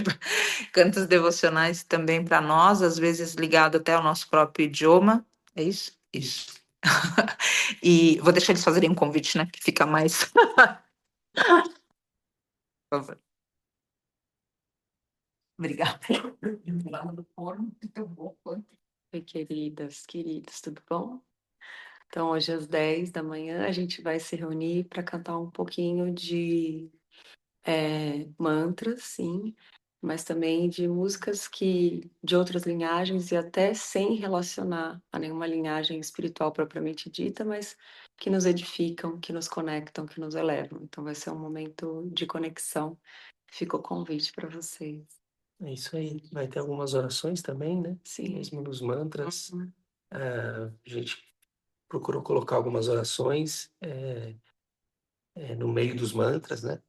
Cantos devocionais também para nós, às vezes ligado até ao nosso próprio idioma. É isso? Isso. E vou deixar eles fazerem um convite, né? Que fica mais. Por favor. Obrigada. Muito bom. Oi, queridas, queridos, tudo bom? Então, hoje às 10 da manhã a gente vai se reunir para cantar um pouquinho de mantras, sim, mas também de músicas de outras linhagens e até sem relacionar a nenhuma linhagem espiritual propriamente dita, mas que nos edificam, que nos conectam, que nos elevam. Então vai ser um momento de conexão. Fica o convite para vocês. É isso aí. Vai ter algumas orações também, né? Sim. Mesmo nos mantras. Uhum. A gente procurou colocar algumas orações no meio dos mantras, né?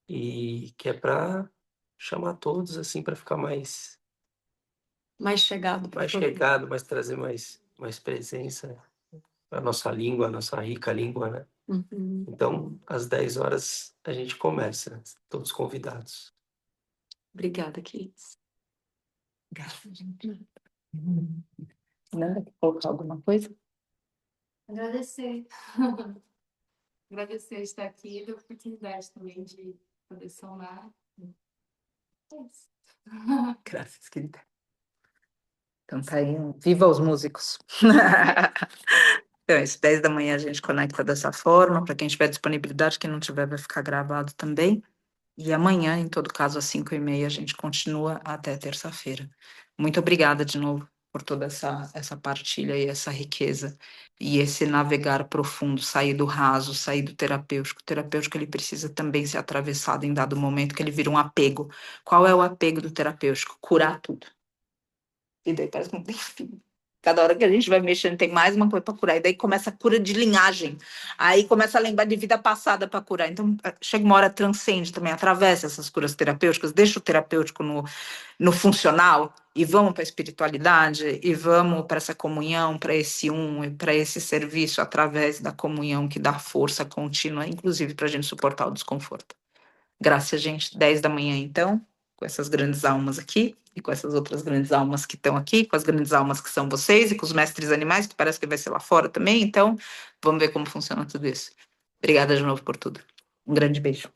E que é para chamar todos, assim, para ficar mais chegado, mais trazer mais presença para a nossa língua, a nossa rica língua, né? Uhum. Então, às 10 horas a gente começa, todos convidados. Obrigada, queridos. Graças, gente. Nanda, quer colocar alguma coisa? Agradecer. Agradecer estar aqui e da oportunidade também de poder somar. É isso. Graças, querida. Então tá aí, viva os músicos. Então, é isso, 10 da manhã a gente conecta dessa forma, para quem tiver disponibilidade, quem não tiver vai ficar gravado também. E amanhã, em todo caso, às 5h30, a gente continua até terça-feira. Muito obrigada de novo por toda essa partilha e essa riqueza. E esse navegar profundo, sair do raso, sair do terapêutico. O terapêutico, ele precisa também ser atravessado em dado momento, que ele vira um apego. Qual é o apego do terapêutico? Curar tudo. E daí parece que não tem fim. Cada hora que a gente vai mexendo, tem mais uma coisa para curar. E daí começa a cura de linhagem. Aí começa a lembrar de vida passada para curar. Então, chega uma hora, transcende também, atravessa essas curas terapêuticas, deixa o terapêutico no funcional e vamos para a espiritualidade e vamos para essa comunhão, para esse e para esse serviço através da comunhão que dá força contínua, inclusive para a gente suportar o desconforto. Graças, gente. 10 da manhã, então, com essas grandes almas aqui, e com essas outras grandes almas que estão aqui, com as grandes almas que são vocês, e com os mestres animais, que parece que vai ser lá fora também. Então, vamos ver como funciona tudo isso. Obrigada de novo por tudo. Um grande beijo.